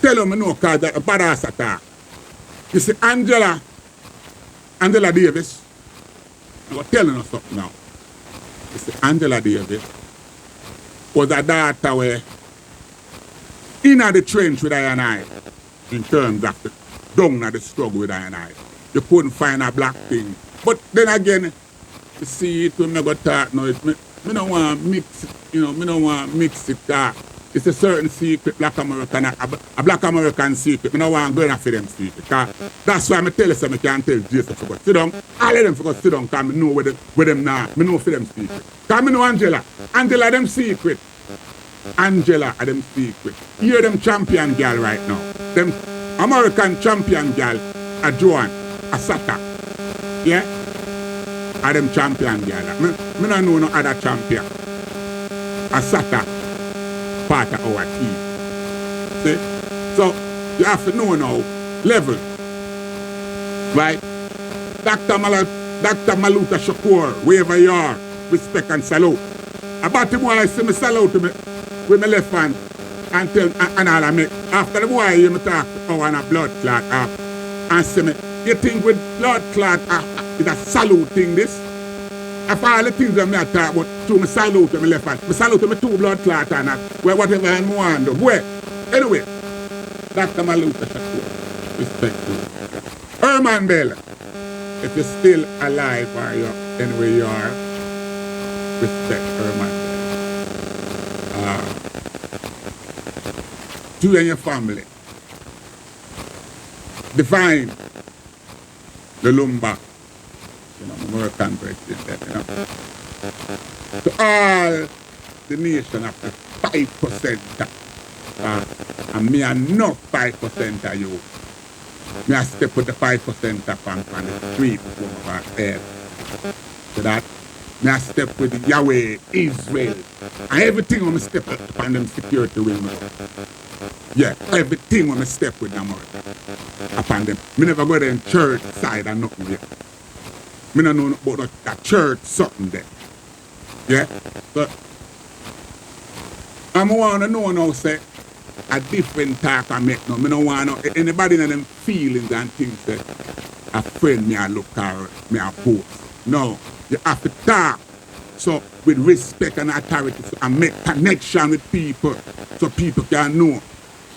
S2: Tell you me know because that a badass attack. You see Angela Davis, I'm telling you something now. You see Angela Davis was a daughter where in the trench with I and I, in terms of the down at the struggle with I and I. You couldn't find a black thing. But then again, you see it when I go talk now, me don't want to mix it, you know, me don't want to mix it. It's a certain secret, black American, a black American secret. I don't want to go in for them secret. That's why I tell you something, I can't tell Jason to go sit down. All of them for go sit down because I know where them now. I know for them secret. Because I know Angela. Angela them secret. Angela are them secret. Hear them champion girl right now. Them American champion girl, a Joan, a Sata. Yeah? Are them champion girl. I don't know no other champion. A Sata. Part of our team. See? So, you have to know now, level. Right? Dr. Maluka Shakur, wherever you are, respect and salute. About the boy see me salute to me with my left hand and tell and all of me. After the boy hear me talk on a blood clot and say me, you think with blood clot is a salute thing this? After all the things that I talk about, to me salute to my left hand. Me salute to me 2 blood clot and well, whatever I want to do. Well, anyway, Dr. Maluka Shakur, respect to you. Herman Bell, if you're still alive or you're anywhere you are, respect Herman Bell. To you and your family, define the Lumba, American president, to all the nation of the 5%, and me are not 5% of you. Me I step with the 5% up on the street over here. So that me I step with the Yahweh, Israel, and everything when I step up on them security wing. Yeah, everything when I step with them upon them. Me never go there in church side and nothing there. Me don't know about that church something there. Yeah? But I want to know now, say, a different talk I make now. Me don't want no, anybody in them feelings and things that a friend me I look or me I post. No, you have to talk. So with respect and authority so, and make connection with people so people can know.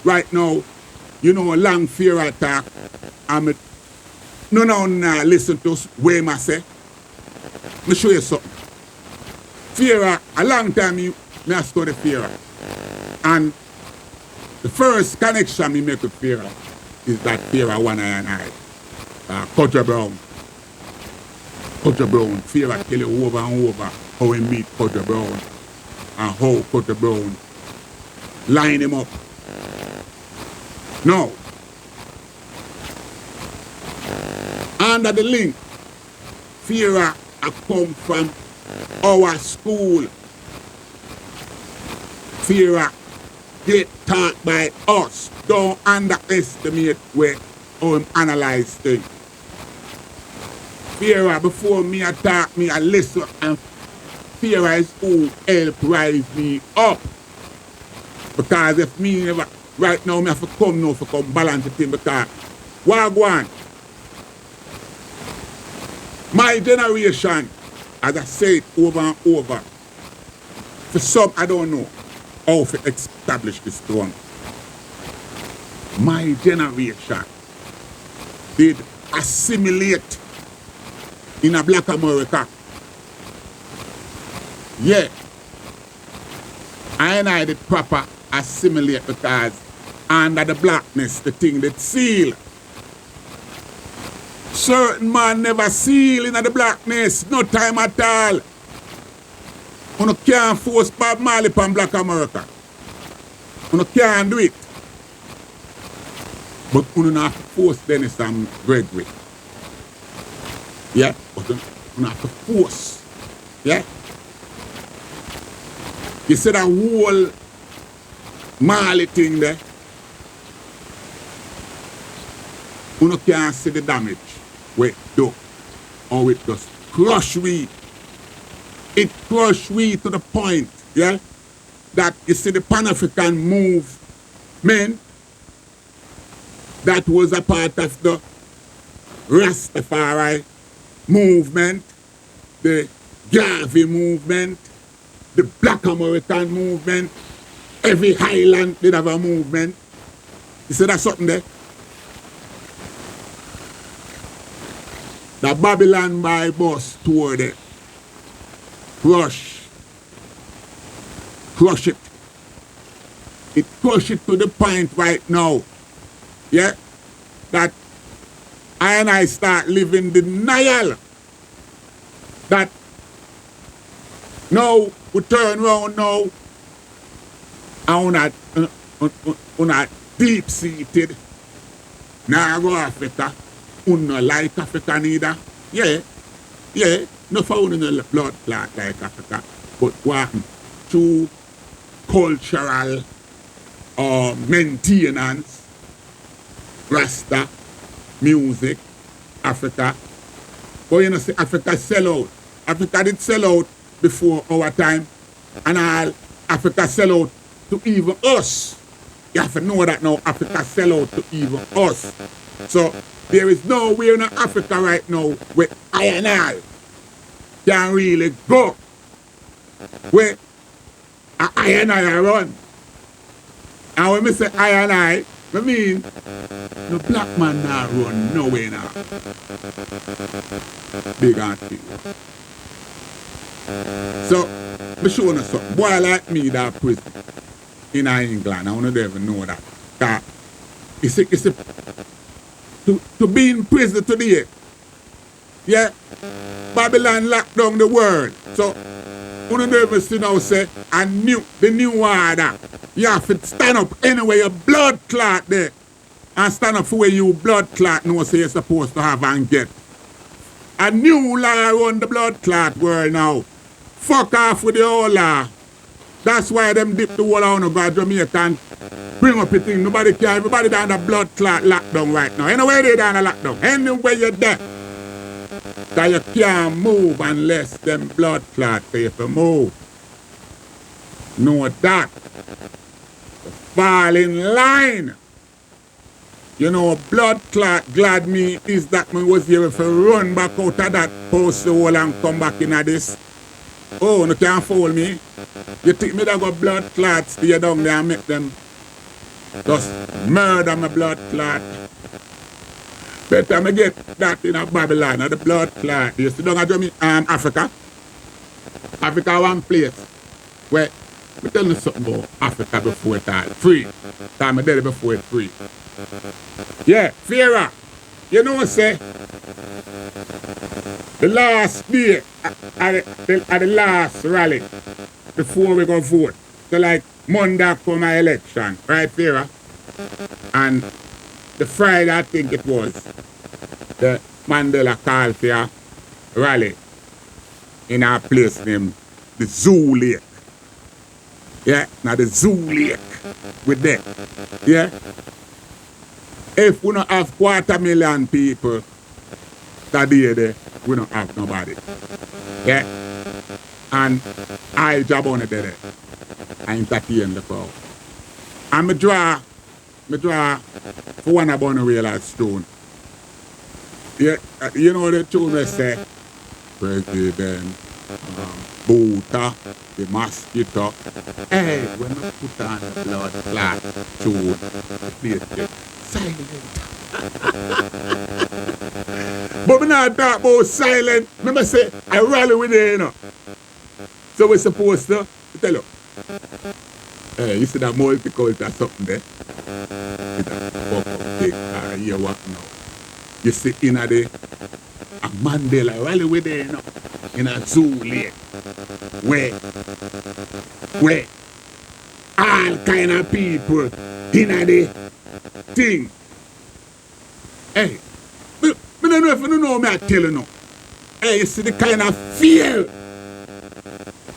S2: Right now, you know a long fear attack. I'm no listen to what I say. Let me show you something. Fear, a long time me I study fear. And the first connection me make with fear is that fear one and I. Culture Brown. Culture Brown. Fear I tell you over and over how we meet Culture Brown and how Culture Brown line him up. Now, under the link, fear I come from our school. Fear get taught by us. Don't underestimate where how analyze things. Fear before me attack me, I listen, and fear is who help rise me up. Because if me never, right now, me have to come now for come balance the thing because Wagwan, my generation, as I say it over and over, for some I don't know how to establish this throne. My generation did assimilate in a black America. Yeah. I did proper assimilate because under the blackness, the thing that seal. Certain man never seal in the blackness, no time at all. You can't force Bob Marley upon black America. You can't do it. But you don't have to force Dennis and Gregory. Yeah, but you don't have to force. Yeah? You see that whole Marley thing there? You can't see the damage where it do. Or it just crush we. It crush we to the point, yeah? That you see the Pan-African movement that was a part of the Rastafari movement, the Garvey movement, the Black American movement. Every Highland did have a movement. You see that something there? The Babylon by bus tour there. Crush it. It crush it to the point right now, yeah, that I start living denial that now we turn around now and we're not deep-seated. Now go Africa, we not like Africa neither. Yeah, no found in the blood clot like Africa, but what through cultural maintenance, Rasta, music, Africa. But you know, see, Africa sell out. Africa did sell out before our time. And all Africa sell out to even us. You have to know that now. Africa sell out to even us. So there is nowhere in Africa right now where I and I can really go. Where I and I run. And when I say I and I mean the black man not run nowhere now. Big and big. So, me show you something. Boy like me that prison in England, I want to even know that. That it's a, to be in prison today, yeah, Babylon locked down the world. So, you don't even see now say, the new order. You have to stand up anyway, your blood clot there. And stand up for where you blood clot know say you're supposed to have and get. A new law run the blood clot world now. Fuck off with the old law. That's why them dip the whole on go Jamaica and bring up a thing. Nobody care. Everybody down the blood clot lockdown right now. Anyway they down the lockdown. Anywhere you're there. Because you can't move unless them blood clot pay for move. Know that. Fall in line. You know, blood clot glad me is that me was able to run back out of that post hole and come back into this. Oh, you can't fool me. You think me that got blood clots stay down there and make them just murder my blood clot. Better me get that in a Babylon, or the blood clot. You see down at Africa. Africa one place where me tell you something about Africa before it all free. Time I did it before it free. Yeah, Farah, you know what say? The last day at the last rally before we go vote. So like Monday for my election, right, Farah? And the Friday I think it was, the Mandela called for a rally in our place named the Zoo Lake. Yeah, now the Zoo Lake with that. Yeah. If we don't have 250,000 people that day there, we don't have nobody. Yeah? And I job on it there. I entertain the crowd. And me draw for one about the real stone. Yeah, you know the tune they say, President Boota, the mosquito. Hey, when I put on the blood clot tune, the silent. But we not talk about silent. Remember say, I rally with it, you know. So we're supposed to tell you. Hey, you see that multicultural something there? It's a fuck up thing. You what now? You see in the a Mandela rally with it, you know. In a zoo lake. Where all kind of people in the thing. Hey, I don't know if you know me I tell you now. Hey, you see the kind of fear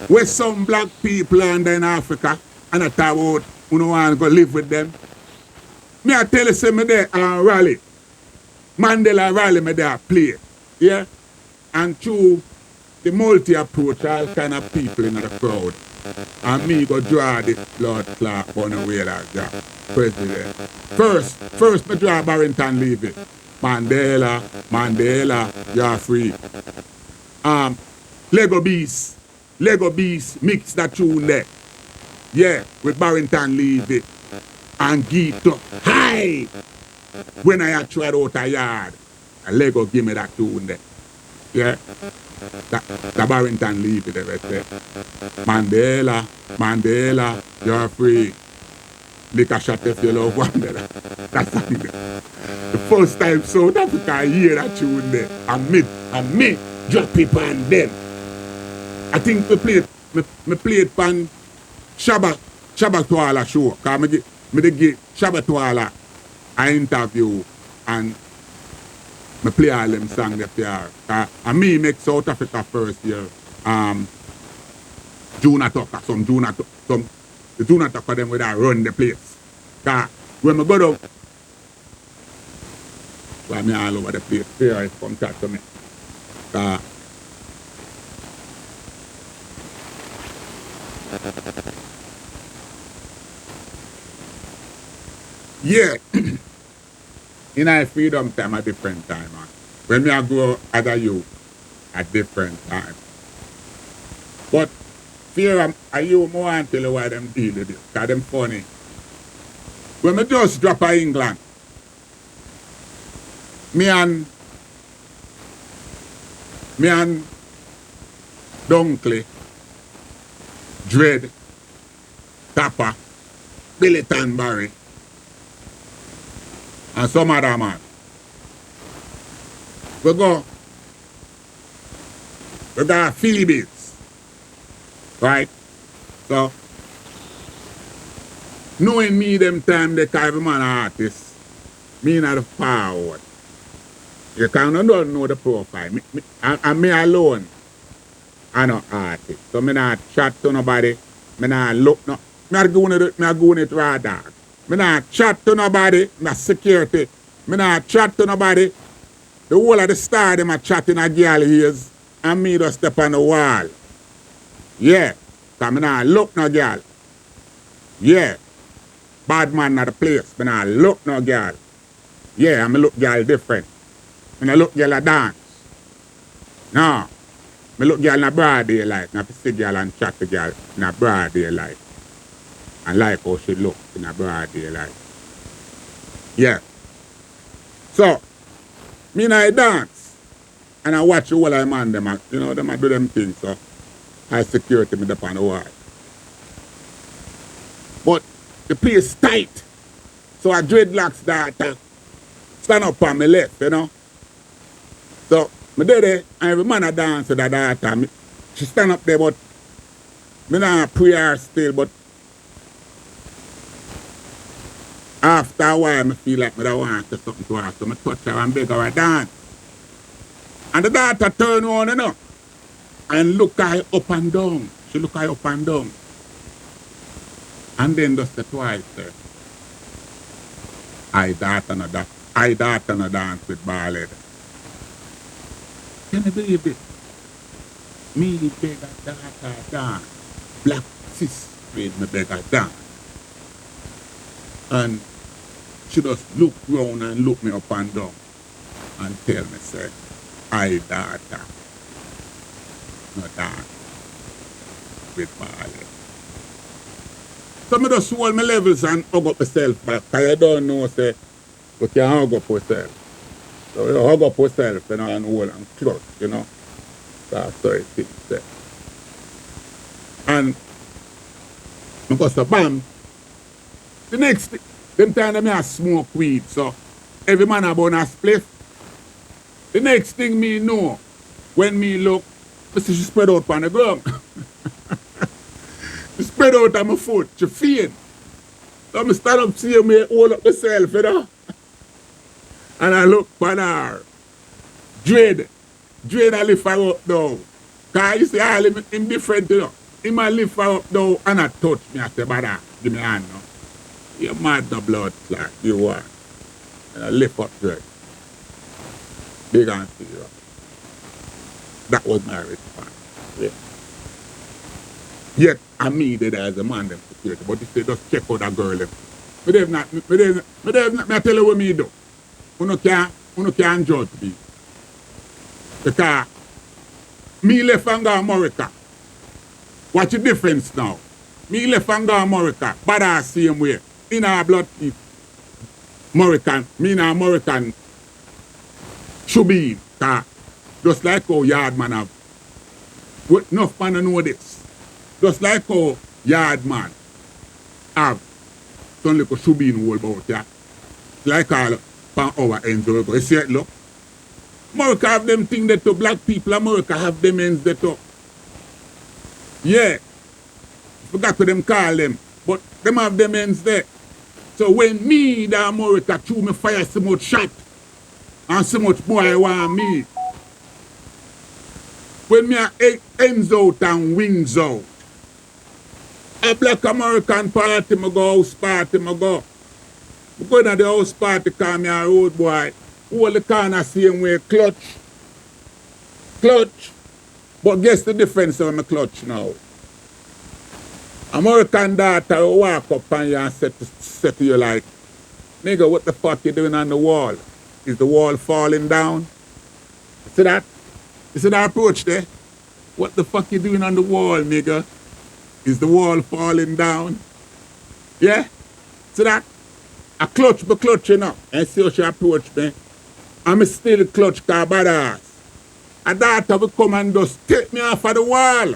S2: where some black people are under in Africa and I talk about who don't want to go live with them. Me I tell you say me there rally. Mandela rally me there play. Yeah? And through the multi-approach, all kind of people in the crowd. And me go draw the blood clot on the way like that. President. First me draw Barrington Levy. Mandela, you're free. Lego Beast, mix that tune there. Yeah, with Barrington Levy. And Gito. Hi! When I had tried out a yard, a Lego give me that tune there. Yeah? The Barrington Levy there right there. Mandela, you're free. Lick a shot if you love Mandela. That's it. The first time South Africa hear that tune there. And me drop it on them. I think me played pan Shabbat Twala show. Cause me give Shabbat Twala an interview and me play all them songs there. And me make South Africa first year. Juna Tucker, the Juna Tucker them where I run the place. Cause when me go down, well, me all over the place. Here is come talk to me. Yeah. In our freedom time, a different time, man. When me I grow as a youth, a different time. But fear I you more and tell you why them deal with it. Because them funny. When me just drop a England, me and Dunkley, Dread, Tapper, Billy Tanbury, and some other man. We got Philippines, right? So, knowing me them time, the kind of man artist, me not the forward. You can't don't know the profile. And me alone, I'm not artist. So, me not chat to nobody. Me not look, no. Me going it raw dog. Me not chat to nobody. Me security. Me not chat to nobody. The whole of the star, them are chatting a girl ears. And me just step on the wall. Yeah. Because me not look no girl. Yeah. Bad man not the place. Me not look no girl. Yeah, I look girl different. Me look girl a dance. No. Me look girl in a broad daylight. I see girl and chat to girl in a broad daylight. And like how she look in a broad daylight. Yeah. So, me and I dance. And I watch the whole of man, them, you know, them do them things. So, I security me up on the wall. But the place tight. So I dreadlocks daughter stand up on my left, you know. So, me there, and every man a dance with the daughter. She stand up there, but me not pray her still, but after a while, I feel like I don't want to do something to her. So I touch her and beg her to dance. And the daughter turn on, you know, and look her up and down. She look her up and down. And then just the twice, sir. I daughter no dance with ballad. Can you believe it? Me beg a daughter dance. Black sis made me beg her dance. And she just look round and look me up and down and tell me, say, I daughter no dance with ballad. So I just hold my levels and hug up myself back. Because you don't know, say, you can hug up yourself. So you hug up yourself, you know, and hold and close, you know. That's how it is. And because the bam, the next thing, them time I smoke weed, so every man about a spliff. The next thing me know, when me look, I see she spread out on the ground. She spread out on my foot, she faint. So I stand up, see me hold up myself, you know. And I look on her. Dread I lift her up now. Because you see, all him different, you know. He might lift her up now and I touch me. I say, brother, give me a hand now. You're mad no blood clot, you are. And I lift up Dread. Big and serious. That was my response. Yeah. Yet, I made it as a man, them security. But if they just check out that girl, them. I tell you what me do. You can't judge me. Because me left and go America. Watch the difference now. Me left and go America, but I same way. In our blood, American, me in American should be. Just like how yard man have. Enough man know this. Just like how yard man have some little should be in whole about, yeah. Like all pan our ends over. You see it, look? America have them thing that to black people, America have them ends that to. Yeah. Forgot to them call them. But them have them ends there. So when me the America threw me fire so much shot and so much boy want me. When me ends out and wings out. A black American party me go, house party me go. I go to the house party because me a road boy. All the corner same way, clutch. But guess the difference of my clutch now? American daughter will walk up on you and say to you like, Nigga, what the fuck you doing on the wall? Is the wall falling down? See that? You see that approach there? What the fuck you doing on the wall, nigga? Is the wall falling down? Yeah? See that? I clutch my clutch, you know. And see how she approach me. I'm still clutch car badass. A daughter will come and just take me off of the wall.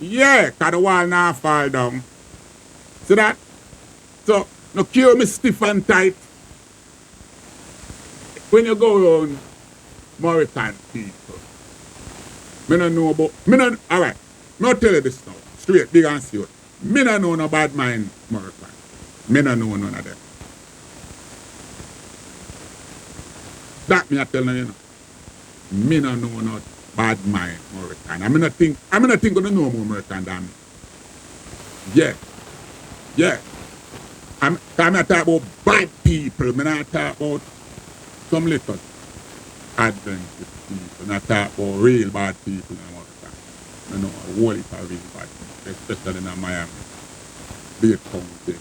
S2: Yeah, cause the wall now fall down. See that? So, no cure me stiff and tight. When you go around Mauritanian people, me don't know about, alright, me tell you this now, straight, big and serious. Me don't know no bad mind Mauritanian. Me don't know none of them. That me I tell you, you know. Me don't know no bad mind Mauritanian. I don't think gonna know more Mauritanian than me. Yeah. Yeah. I'm not talking about bad people. I'm not talking about some little Adventist people. I'm not talking about real bad people in America. I know a whole heap of real bad people, especially in Miami, Dade County,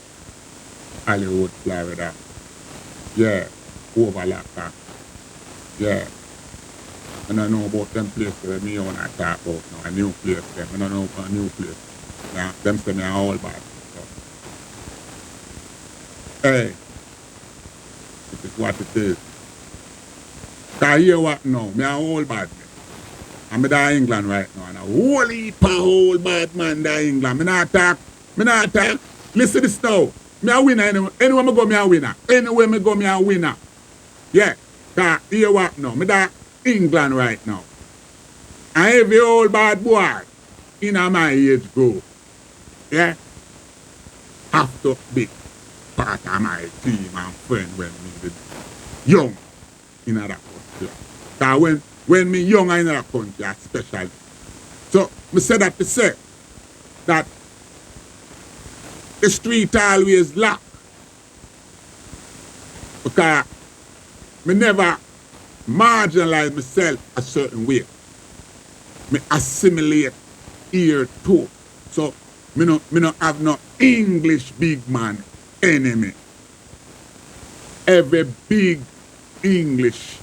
S2: Hollywood, Florida. Yeah, Overlapper. Yeah. I don't know about them places that me want to talk about now, a new place them. I don't know about a new place. Now, them say me are all bad. Hey, this is what it is. Cause hear what now? Me a whole bad man. I'm in England right now, and a whole heap of whole bad man in England. Me not talk. Listen to this now. Me a winner anyway. Anywhere me go, me a winner. Anywhere me go, me a winner. Yeah. Cause hear what now? Me da England right now. And every old bad boy in my age group, yeah, have to be part of my team and friend when me did young in that country. Because when me young in that country, especially. So, me say that to say that the street always locked. Because me never marginalize myself a certain way. Me assimilate here too. So, me no have no English big man enemy. Every big English.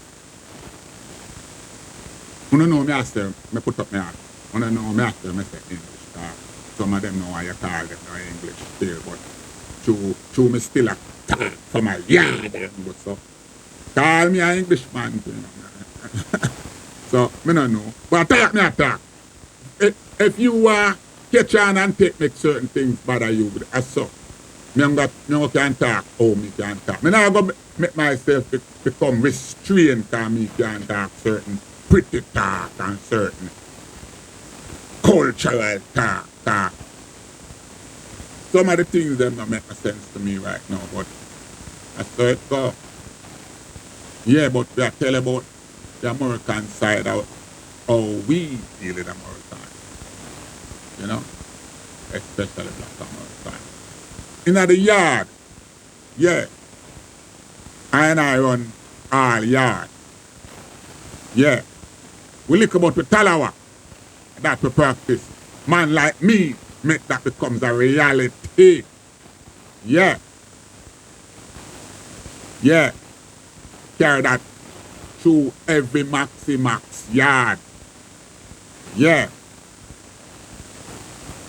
S2: You know me ask me put up my hand. You know me ask me say English. Some of them know how you call them no English still, but true me still a talk from my yard. But so call me an Englishman. You know. So me no know. But I talk. If you catch on and make certain things bother you, as so. Me can talk how me can talk. Me not go make myself become restrained because me can talk certain pretty talk and certain cultural talk. Some of the things them don't make no sense to me right now, but that's how it go. Yeah, but we are telling about the American side of how we deal with Americans. You know? Especially black Americans. In the yard, yeah. I run all yard. Yeah. We look about the talawa that we practice. Man like me make that becomes a reality. Yeah. Yeah. Carry that through every max yard. Yeah.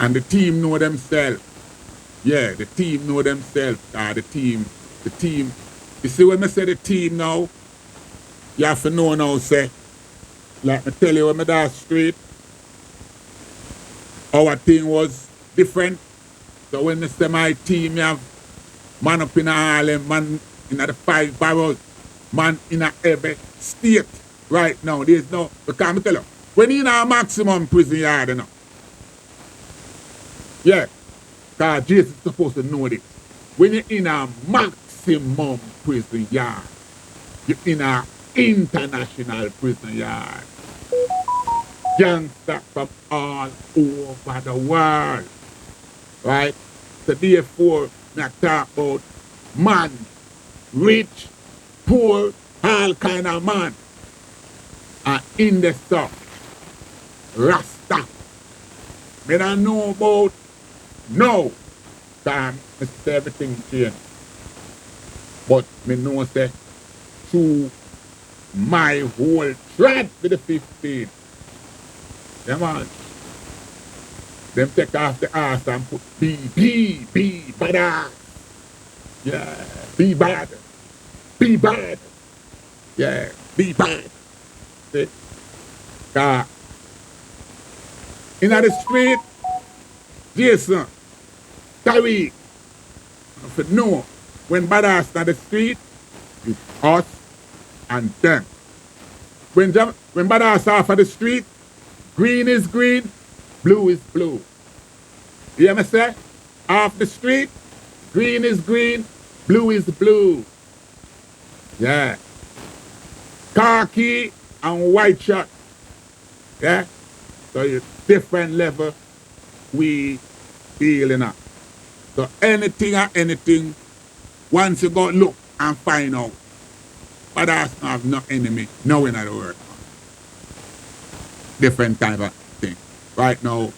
S2: And the team know themselves. Yeah, the team know themselves. The team. You see when I say the team now, you have to know now, say, like I tell you when I that street, our team was different. So when I say my team, you have man up in Harlem, man in the 5 boroughs, man in every state right now. There's no, because I tell you, when you're in a maximum prison yard, you know. Yeah. Because Jesus is supposed to know this. When you're in a maximum prison yard, you're in an international prison yard. Gangsters from all over the world. Right? So therefore, I talk about man, rich, poor, all kind of man. And in the stuff, Rasta. Me don't know about no time, everything changed. But me know say through my whole thread with the 15. Them on. Them take off the ass and put be bad. Yeah, be bad. Be bad. Yeah, be bad. See? In the street, Jason, Tariq, I said, no, when badass in the street, it's us and them. When badass off of the street, green is green, blue is blue. You hear me say? Off the street, green is green, blue is blue. Yeah. Khaki and white shirt. Yeah? So it's different level we dealing at. So anything or anything, once you go look and find out, but that's not no enemy, no in the world. Different type of thing. Right now,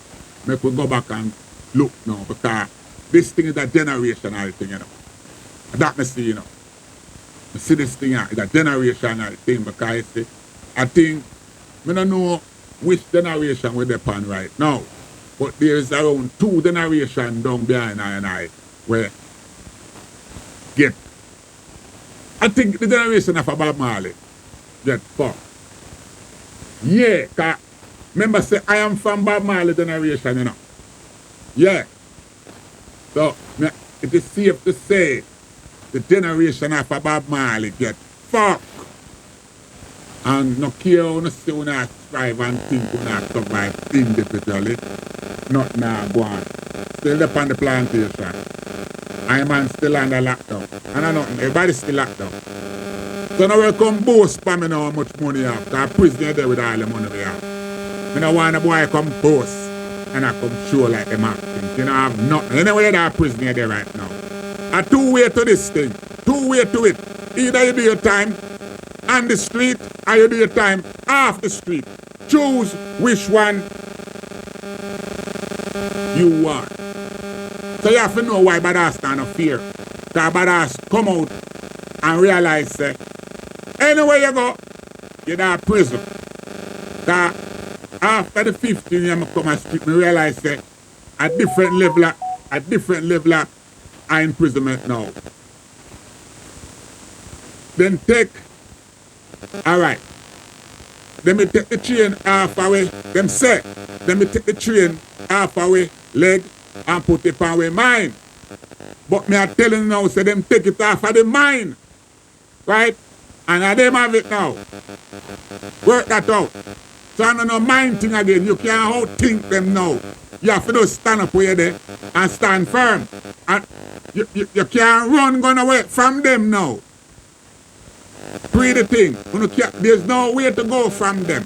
S2: make we go back and look now, because this thing is a generational thing, you know. That me see, you know. I see this thing is a generational thing, because see, I think, I don't know which generation we're upon right now, but there is around 2 generations down behind I where get, I think the generation of Bob Marley get fucked. Yeah, because remember say I am from Bob Marley generation, you know. Yeah. So it is safe to say the generation of Bob Marley get fucked. And no care how no see when I strive and think when I survive individually, not now go on. Still up on the plantation. I man still under lockdown. And I nothing, everybody still locked down. So now we come boast for me now how much money you have. Because prisoner there with all the money we have. I don't want a boy come boast and I come show like them acting. You know, I have nothing. Anyway, that prisoner there right now. A 2 way to this thing. 2 way to it. Either you do your time on the street or you do your time off the street. Choose which one you want. So you have to know why badass stand of fear. Because badass come out and realize that anywhere you go, you're in prison. Because after the 15 years I come and speak, I realize that a different level of imprisonment now. Then take, alright, let me take the train half away, them say, let me take the train half away, leg, and put it on away mine. But me are telling you now, say them take it off of the mine. Right? And I them have it now. Work that out. So I don't know mind thing again. You can't outthink them now. You have to just stand up where you're there and stand firm. And you can't run going away from them now. Pray the thing. There's no way to go from them.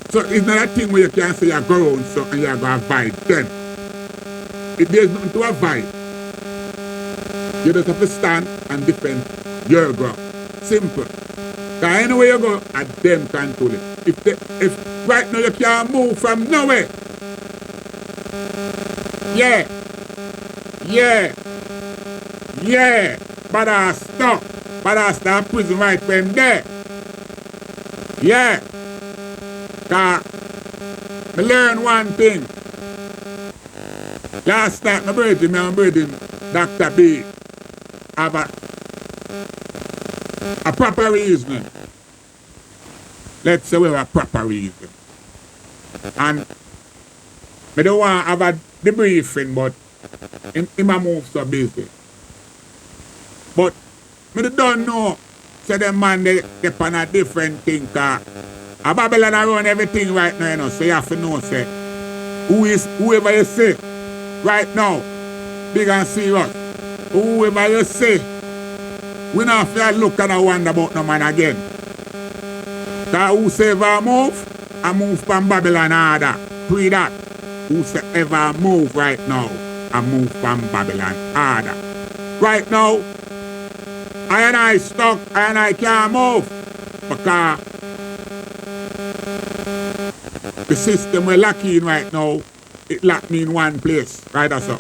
S2: So it's not a thing where you can say you go around so and you're going to avoid them. There's nothing to avoid. You just have to stand and defend your ground. Simple. Because anywhere you go, at them control it. If right now you can't move from nowhere. Yeah. But I stop. But I start prison right when there. Yeah. Because I learned one thing. Last night, my brother, Dr. B, have a proper reason. Let's say we have a proper reason. And I don't want to have a debriefing, but him a move so busy. But I don't know, say the man they on a different thing. A Babylon run everything right now, you know, so you have to know, say, whoever you see right now, big and serious, whoever you see, we don't have to look and wonder about no man again. Because whosoever move, I move from Babylon order. Pre that. Whosoever move right now, I move from Babylon order. Right now, I stuck and I can't move. Because the system we're locking in right now, it locked me in one place. Right, that's up.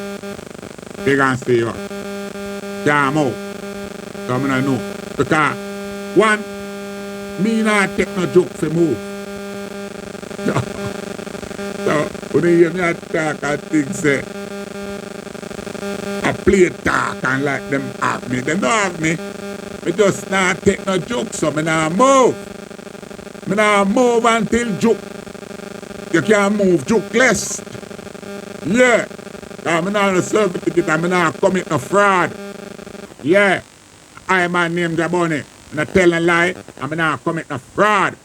S2: Big and serious. Can't move. So I don't know. Because, one, me not take no joke for move. So, when you hear me talk, I think, say, I play talk and like them have me. Them don't have me. I just not take no joke, so I not move. I not move until joke. You can't move jokeless. Yeah. I'm not a certificate, I'm not commit no fraud. Yeah. I man named Jaboni. I'm not telling a lie, I'm not commit no fraud.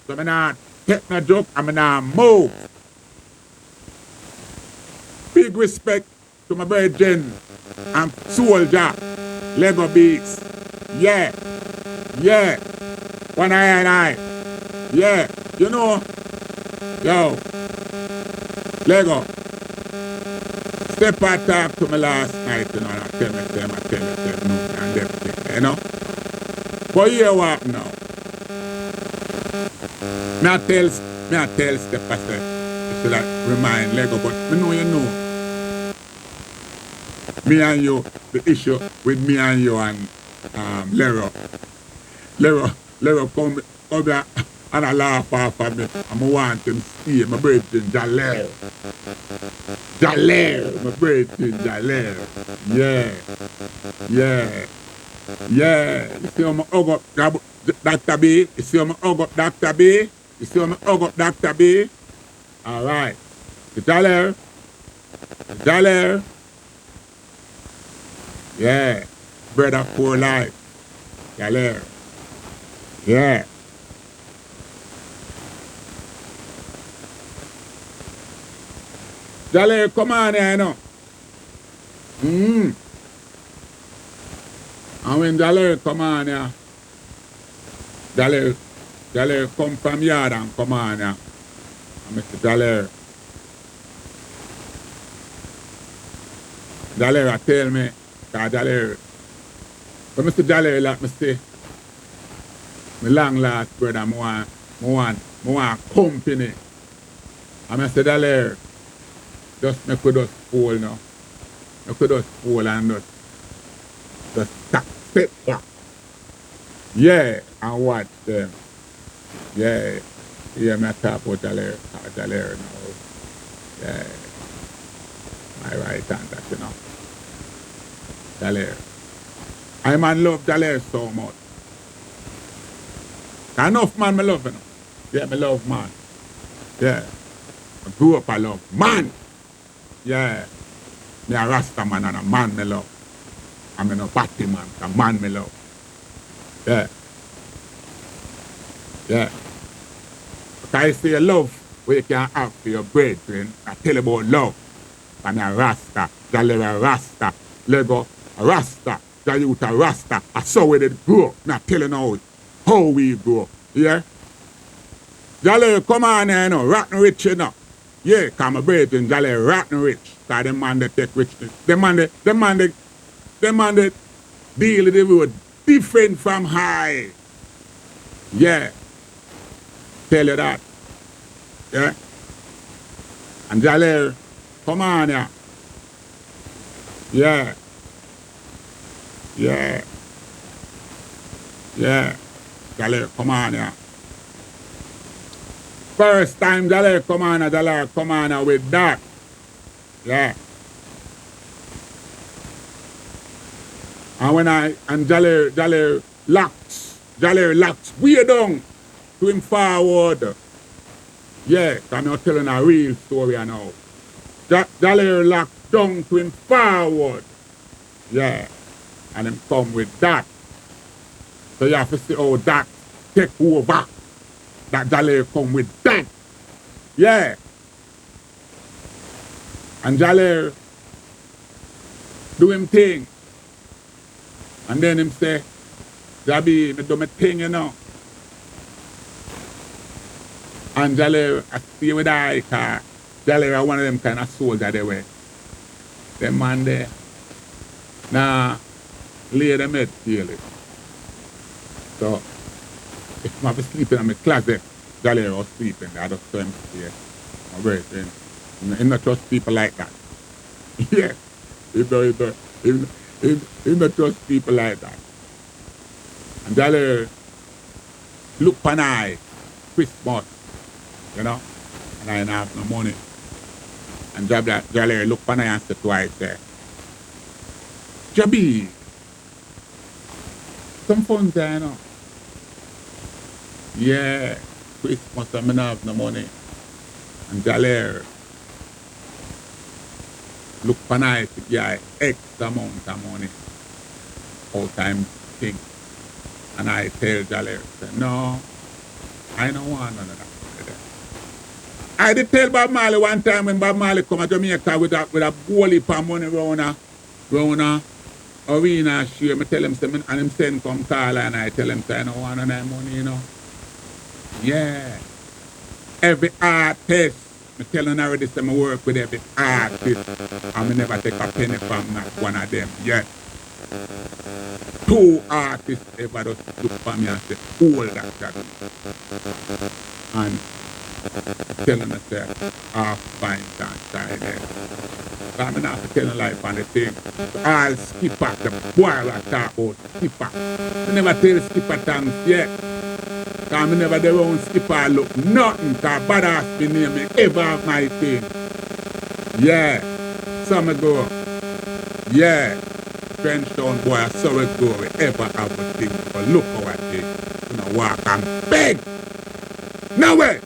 S2: So I'm not take no joke, I'm not move. Big respect to my brethren and soldier, Lego Beats. Yeah. Yeah. One eye and eye. Yeah. You know, yo, Lego. Step and talk to me last night, you know, and tell me, and everything, you know. But here what now? Me I tell Step, I say, you should like remind Lego, but me know you know. Me and you, the issue with me and you and Lero come here and I laugh off of me. And I want him to stay, my brethren, Jaleel, my brethren, Jaleel. Yeah. You see how I hug up Dr. B? You see how I hug up Dr. B? You see how I hug up Dr. B? All right. Jaleel. Yeah. Brother for life. Jaleel. Yeah. Jaleel, come on here, you know. And when Jaleel come on here, Jaleel come from yard and come on here. And Mr. Jaleel tell me, because Jaleel, but Mr. Jaleel, like me say, my long last brother, I want company. And I said, Jaleel, just make we just fall now. Make we just fall and just step back. Yeah, and watch them. Yeah, me talk about Jaleel now. Yeah, my right hand, that, you know. Jaleel. I man love Jaleel so much. Enough man me love, you know. Yeah, me love man. Yeah. I grew up I love man. Yeah. Me a Rasta man and a man me love. I mean a batty man, a man me love. Yeah. But I say love what you can have for your brethren. I tell you about love. I'm a Rasta, Jaleel a Rasta, Lego a Rasta, Jayuta a Rasta. I saw where they grow. I'm not telling you how we grow. Yeah? Jaleel, come on here, you know, rotten rich, you know. Yeah, because my brethren, Jaleel, rotten rich. Because them man they take richness. Them man they deal with the road different from high. Yeah. Tell you that. Yeah. And Jaleel, come on here. Yeah. Jaleel, come on here. First time Jaleel come on here with that. Yeah. And when Jaleel locks way down to him forward. Yeah, I'm not telling a real story now. Jaleel locked down to him forward. Yeah. And him come with that. So you have to see how that take over. That Jaleel come with that. Yeah. And Jaleel do him thing. And then him say, Jabi, me do my thing, you know. And Jaleel, I stay with I, because Jaleel are one of them kind of soldier they were. Them man there. Now, lay them head daily. So, if I'm sleeping in my closet, Jaleel was sleeping. I just saw him stay. My brethren. He not trust people like that. Yeah. He not trust people like that. And Jale look pan I, Christmas, you know, and I ain't have no money. And Jale look pan I and say twice, say, Jabi, some funds there, you know. Yeah, Christmas, I don't have no money. And Jale look pan I, yeah, X amount of money, all time thing. And I tell Jale, say, no, I don't want none of that. I did tell Bob Marley one time when Bob Marley come to Jamaica with a whole heap of money round a arena share. I tell him, say, and him send come call and I tell him, say, I don't want none of that money, you know. Yeah. Every artist, I tell him already, say, I work with every artist. And I never take a penny from not one of them yet. 2 artists ever just look for me and say, hold that shot. And telling us that half fine and side there. So I'm not telling life on the thing. So I'll skip at the boy I talk about skipper. I never tell skipper thanks yet. Because I never the own skipper look nothing. Because badass me name me ever have my thing. Yeah. So I go. Yeah. French town boy I saw it go we ever have a thing. But look how I think. You know, walk and beg. No way.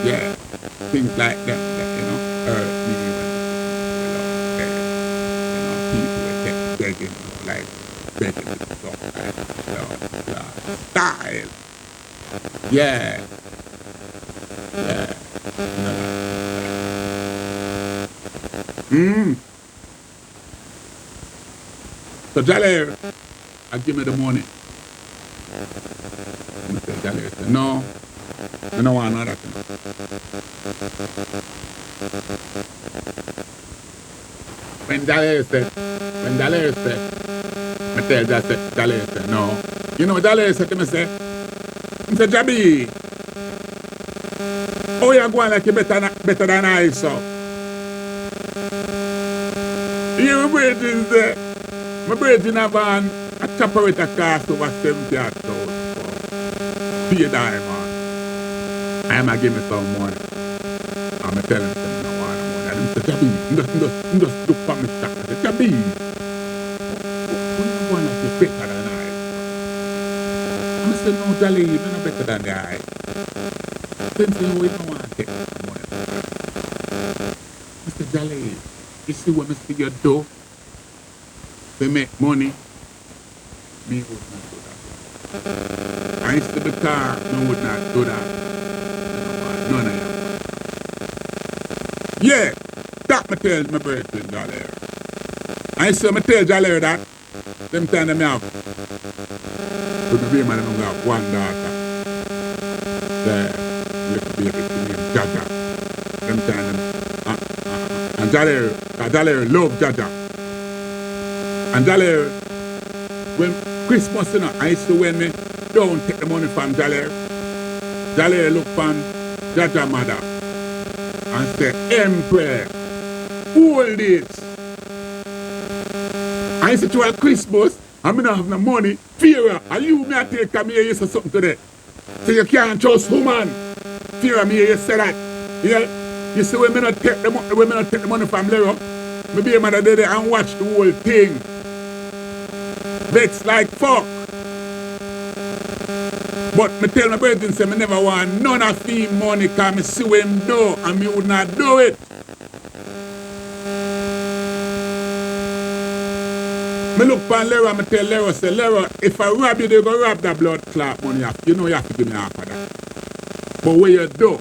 S2: Yeah, things like that, you know, hurt me when, people were kept begging, you know, like begging and stuff like that, style. Yeah. So Jale, I give me the money. And Jale said, no. I don't want none of that. When Dale said, I tell Dale said, no. You know what Dale said to me, say? He said, Jabi, oh, you're going like you better than I, so. You bridges there. My bridge in a van, a chopper with a cost over 70,000. Pay diamond. I'm going to give me some money. I'm going to tell him something I want money. And he said, Jabi, just look for me shop. I said, Jabi, who want to say better than I? I said, no, Jale, you're not better than the I. Since you don't want to take some money. I said, Jale, you see when I see you do, they make money, me would not do that. I used to be car, no would not do that. None of them. Yeah, that me tell my brethren Jale. I say me tell Jale that them time them have to the baby man them have one daughter. The little baby named Jaja. Them time them and Jale love Jaja. And Jale when Christmas, you know, I used to when me don't take the money from Jale look from Jaja mother and say, Emperor, hold it. I said to her Christmas, I don't have no money, fear, and you may take me here, you say something today. So you can't trust woman. Fear me, you say that. Yeah? You see when me not take the money from Lero, me be a mother there and watch the whole thing. That's like fuck. But me tell my brethren, say me never want none of him money because me see what him do and me would not do it. Me look for Lero and me tell Lero, say Lero, if I rob you, they go rob that blood clot money. You know you have to give me half of that. But what you do,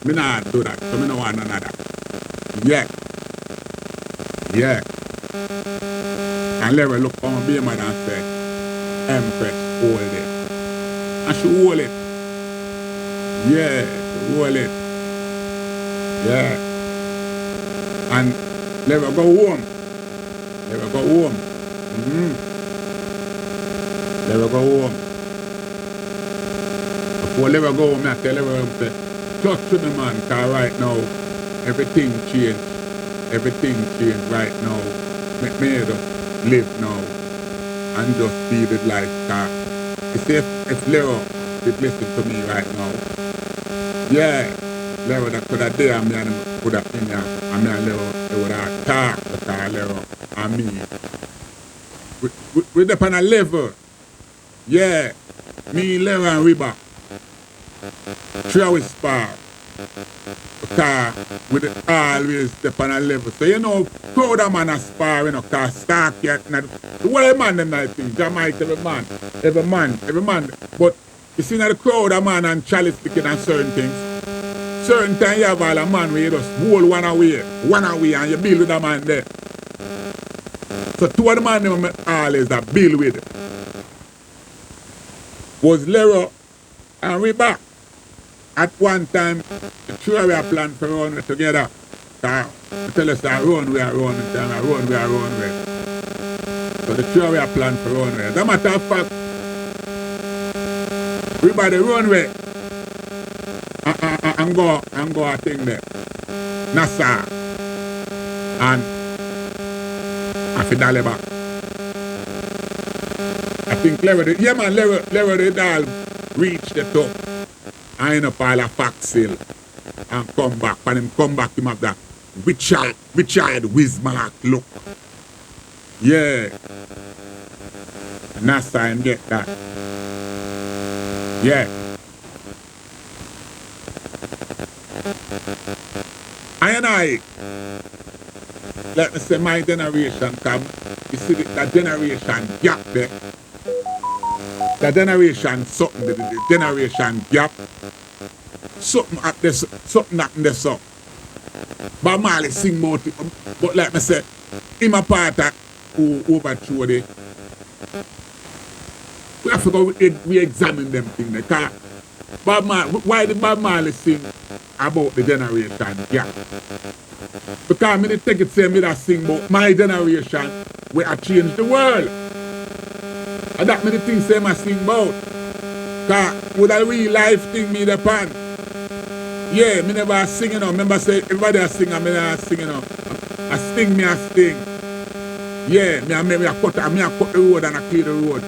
S2: me not do that, so me no want none of that. Yeah. Yeah. And Lero look for my baby mother and say, Empress, hold it. And she hold it. Yeah, she hold it. Yeah. And Lero go home. Lero go home. Lero go home. Before Lero go home, I tell Lero, say, touch to the man, because right now, everything changed. Everything changed right now. Make me just live now. and just feel it like you see if Lero did listen to me right now, yeah, Lero that could have there, me and him could have been here, and me and Lero, they would have talked because Lero and me. We're up on a level, yeah, me, Lero and Riba, 3 hours spar. Because we always step on a level. So you know, crowd of man a spar, you know, because Stark yet. The whole man them that thing, Jamaica, every man. But you see now the crowd of man and chalice picking and certain things. Certain time you have all a man where you just hold one away, and you build with a man there. So 2 of the man them always that build with was Lero and Riba. At one time, the 3 of us planned for run together. I tell us that run, we are running, run, we are running. So the 3 of us planned for run. As a matter of fact, everybody run way and go a thing there. Nassau and Afidaleba. I think Lero did all reach the top. I end up all a Foxhill and come back. And him come back, him have that Richard Wismalak look. Yeah. And that's how him get that. Yeah. I, let me say my generation come. You see that generation gap there. The generation something, the generation gap. Something at this, something happened this up. But Marley sing about it. But like I said, him a part of who overthrew it. We have to go re-examine them things. Because why did Bob Marley sing about the generation gap? Because I didn't take it same, I sing about my generation where I change the world. And that many things same I sing about. Because with a real life thing me the pan. Yeah, me never sing, you know. Remember say everybody a sing and me never sing, you know. I sting, me a sting. Yeah, me a cut the road and I clear the road.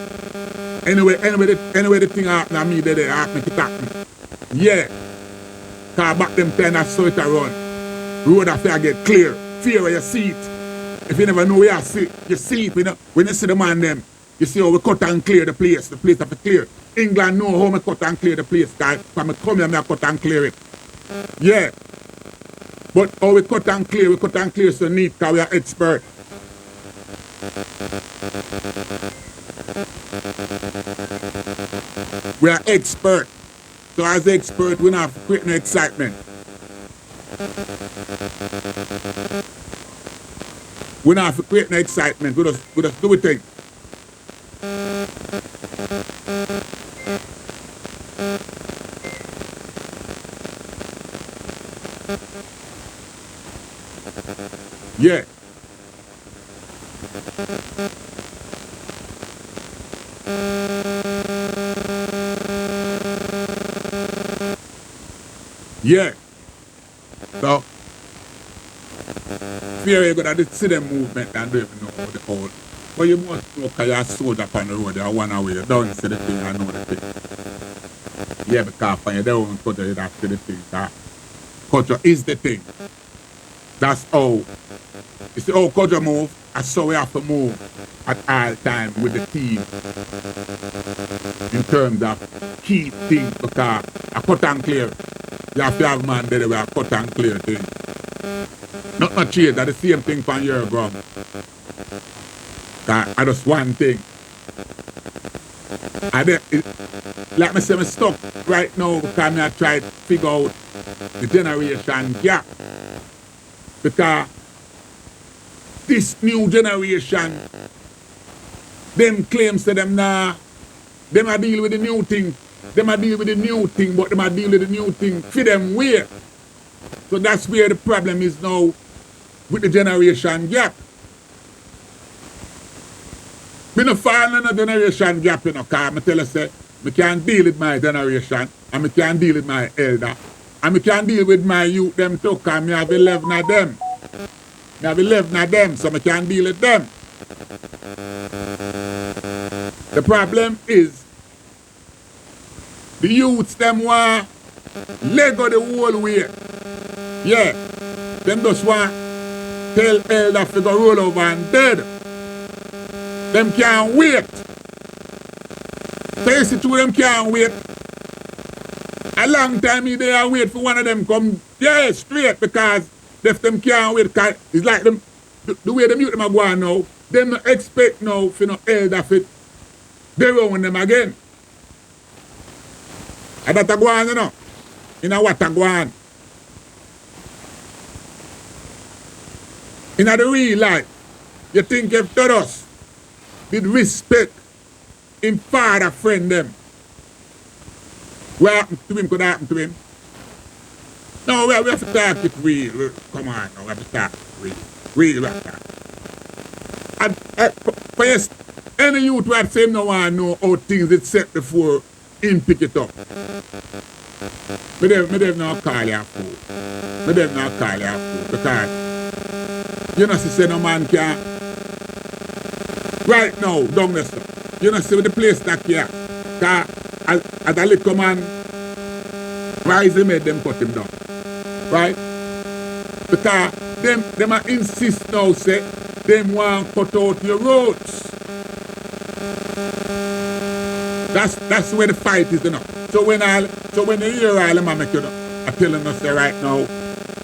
S2: Anyway the thing happen and me there happen, it happen. Yeah. Cause back them time I saw it around. Road after I get clear. Fear where you see it. If you never know where you see it, you know. When you see the man them, you see how we cut and clear the place have to clear. England know how we cut and clear the place, guys. When I come here, I cut and clear it. Yeah. But how we cut and clear so neat because we are expert. We are expert. So as expert, we don't have to create no excitement. We don't have to create no excitement. We just do it thing. Yeah. Yeah. So, fear you're going to see the movement and don't even know how the whole. But you must know because you're sold up on the road, you're one away, you don't see the thing, I know the thing. Yeah, because when you don't culture, you don't see the thing. That culture is the thing. That's how. You see how culture move, that's how we have to move at all time with the team. In terms of key things, because a cut and clear. You have to have man there where a cut and clear thing. Not much change, that's the same thing from your ground. That's just one thing. And then, like I say, I'm stuck right now because I try to figure out the generation gap. Because this new generation, them claims to them now, them a deal with the new thing. Them a deal with the new thing, but them a deal with the new thing for them where. So that's where the problem is now with the generation gap. Me no fall in a generation gap, you know, because I tell you, say, I can't deal with my generation, and I can't deal with my elder, and I can't deal with my youth, them too, because I have 11 of them. I have 11 of them, so I can't deal with them. The problem is the youths them want Lego the whole way. Yeah. Them just want tell elder to go roll over and dead. Them can't wait. So you see two of them can't wait. A long time they wait for one of them come, yeah, straight, because if them can't wait, cause it's like them, the way them youth them are going now, them not expect now for no elder fit, they own them again. And that a go on, you know, in a what a go on. In the real life, you think if Todos did respect him father friend them, what happened to him could happen to him? No, we have to talk it real. Come on, now, we have to talk it real. Real, we have to talk. And for yes, any youth who had same no one know how things is set before him pick it up. Me them now call you a fool. Me them now call you a fool. Because you know see no man can right now, down there stuff. You know see with the place that here. Because as a little man rise him made them cut him down. Right? Because them insist now say them want cut out your roads. That's where the fight is, you know. So when you hear all them make you know, I tell them say right now,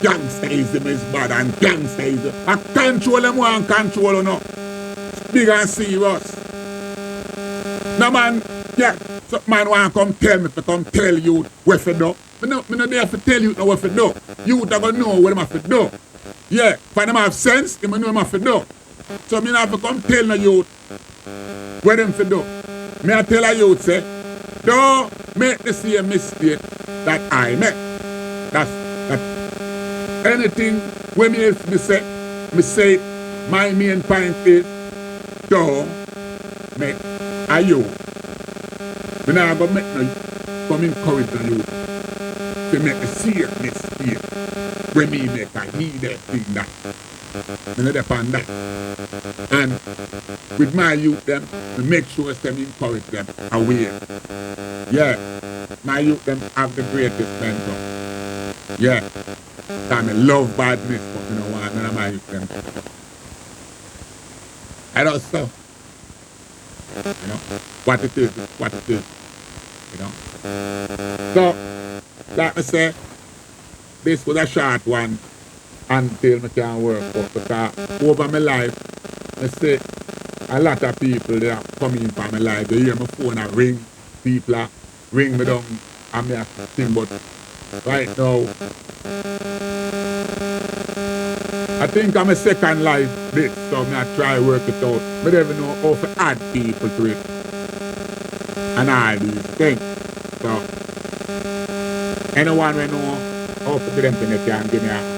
S2: gangsterism is bad and gangsterism. I control them want control, you know. Big and serious. No man, yeah, so man want to come tell me to come tell you what to do. Me no there to tell you what to do. You are going to know what I'm to do. Yeah, if them have sense, they know what I'm to do. So me not have to come tell the youth what them to do. Me I tell a youth say, don't make the same mistake that I make. That anything when me say it, my main point is, don't make a youth. Me not going to make no come encourage the youth to make a serious mistake when me make I need that thing that. Me not depend that. And with my youth them, me make sure them encourage them aware. Yeah. My youth them have the greatest mentor. Yeah. Because I love badness, but you know what, none of my youth them. I don't so. You know, what it is, what it is. You know. So, like I say, this was a short one until I can work out, because over my life, I see a lot of people they are coming in for my life. They hear my phone and ring, people are ring me down and me have to think, but right now, I think I'm a second life bit, so I try to work it out. I don't even know how to add people to it. And all these things. So, anyone who knows how to do them things, they can give me a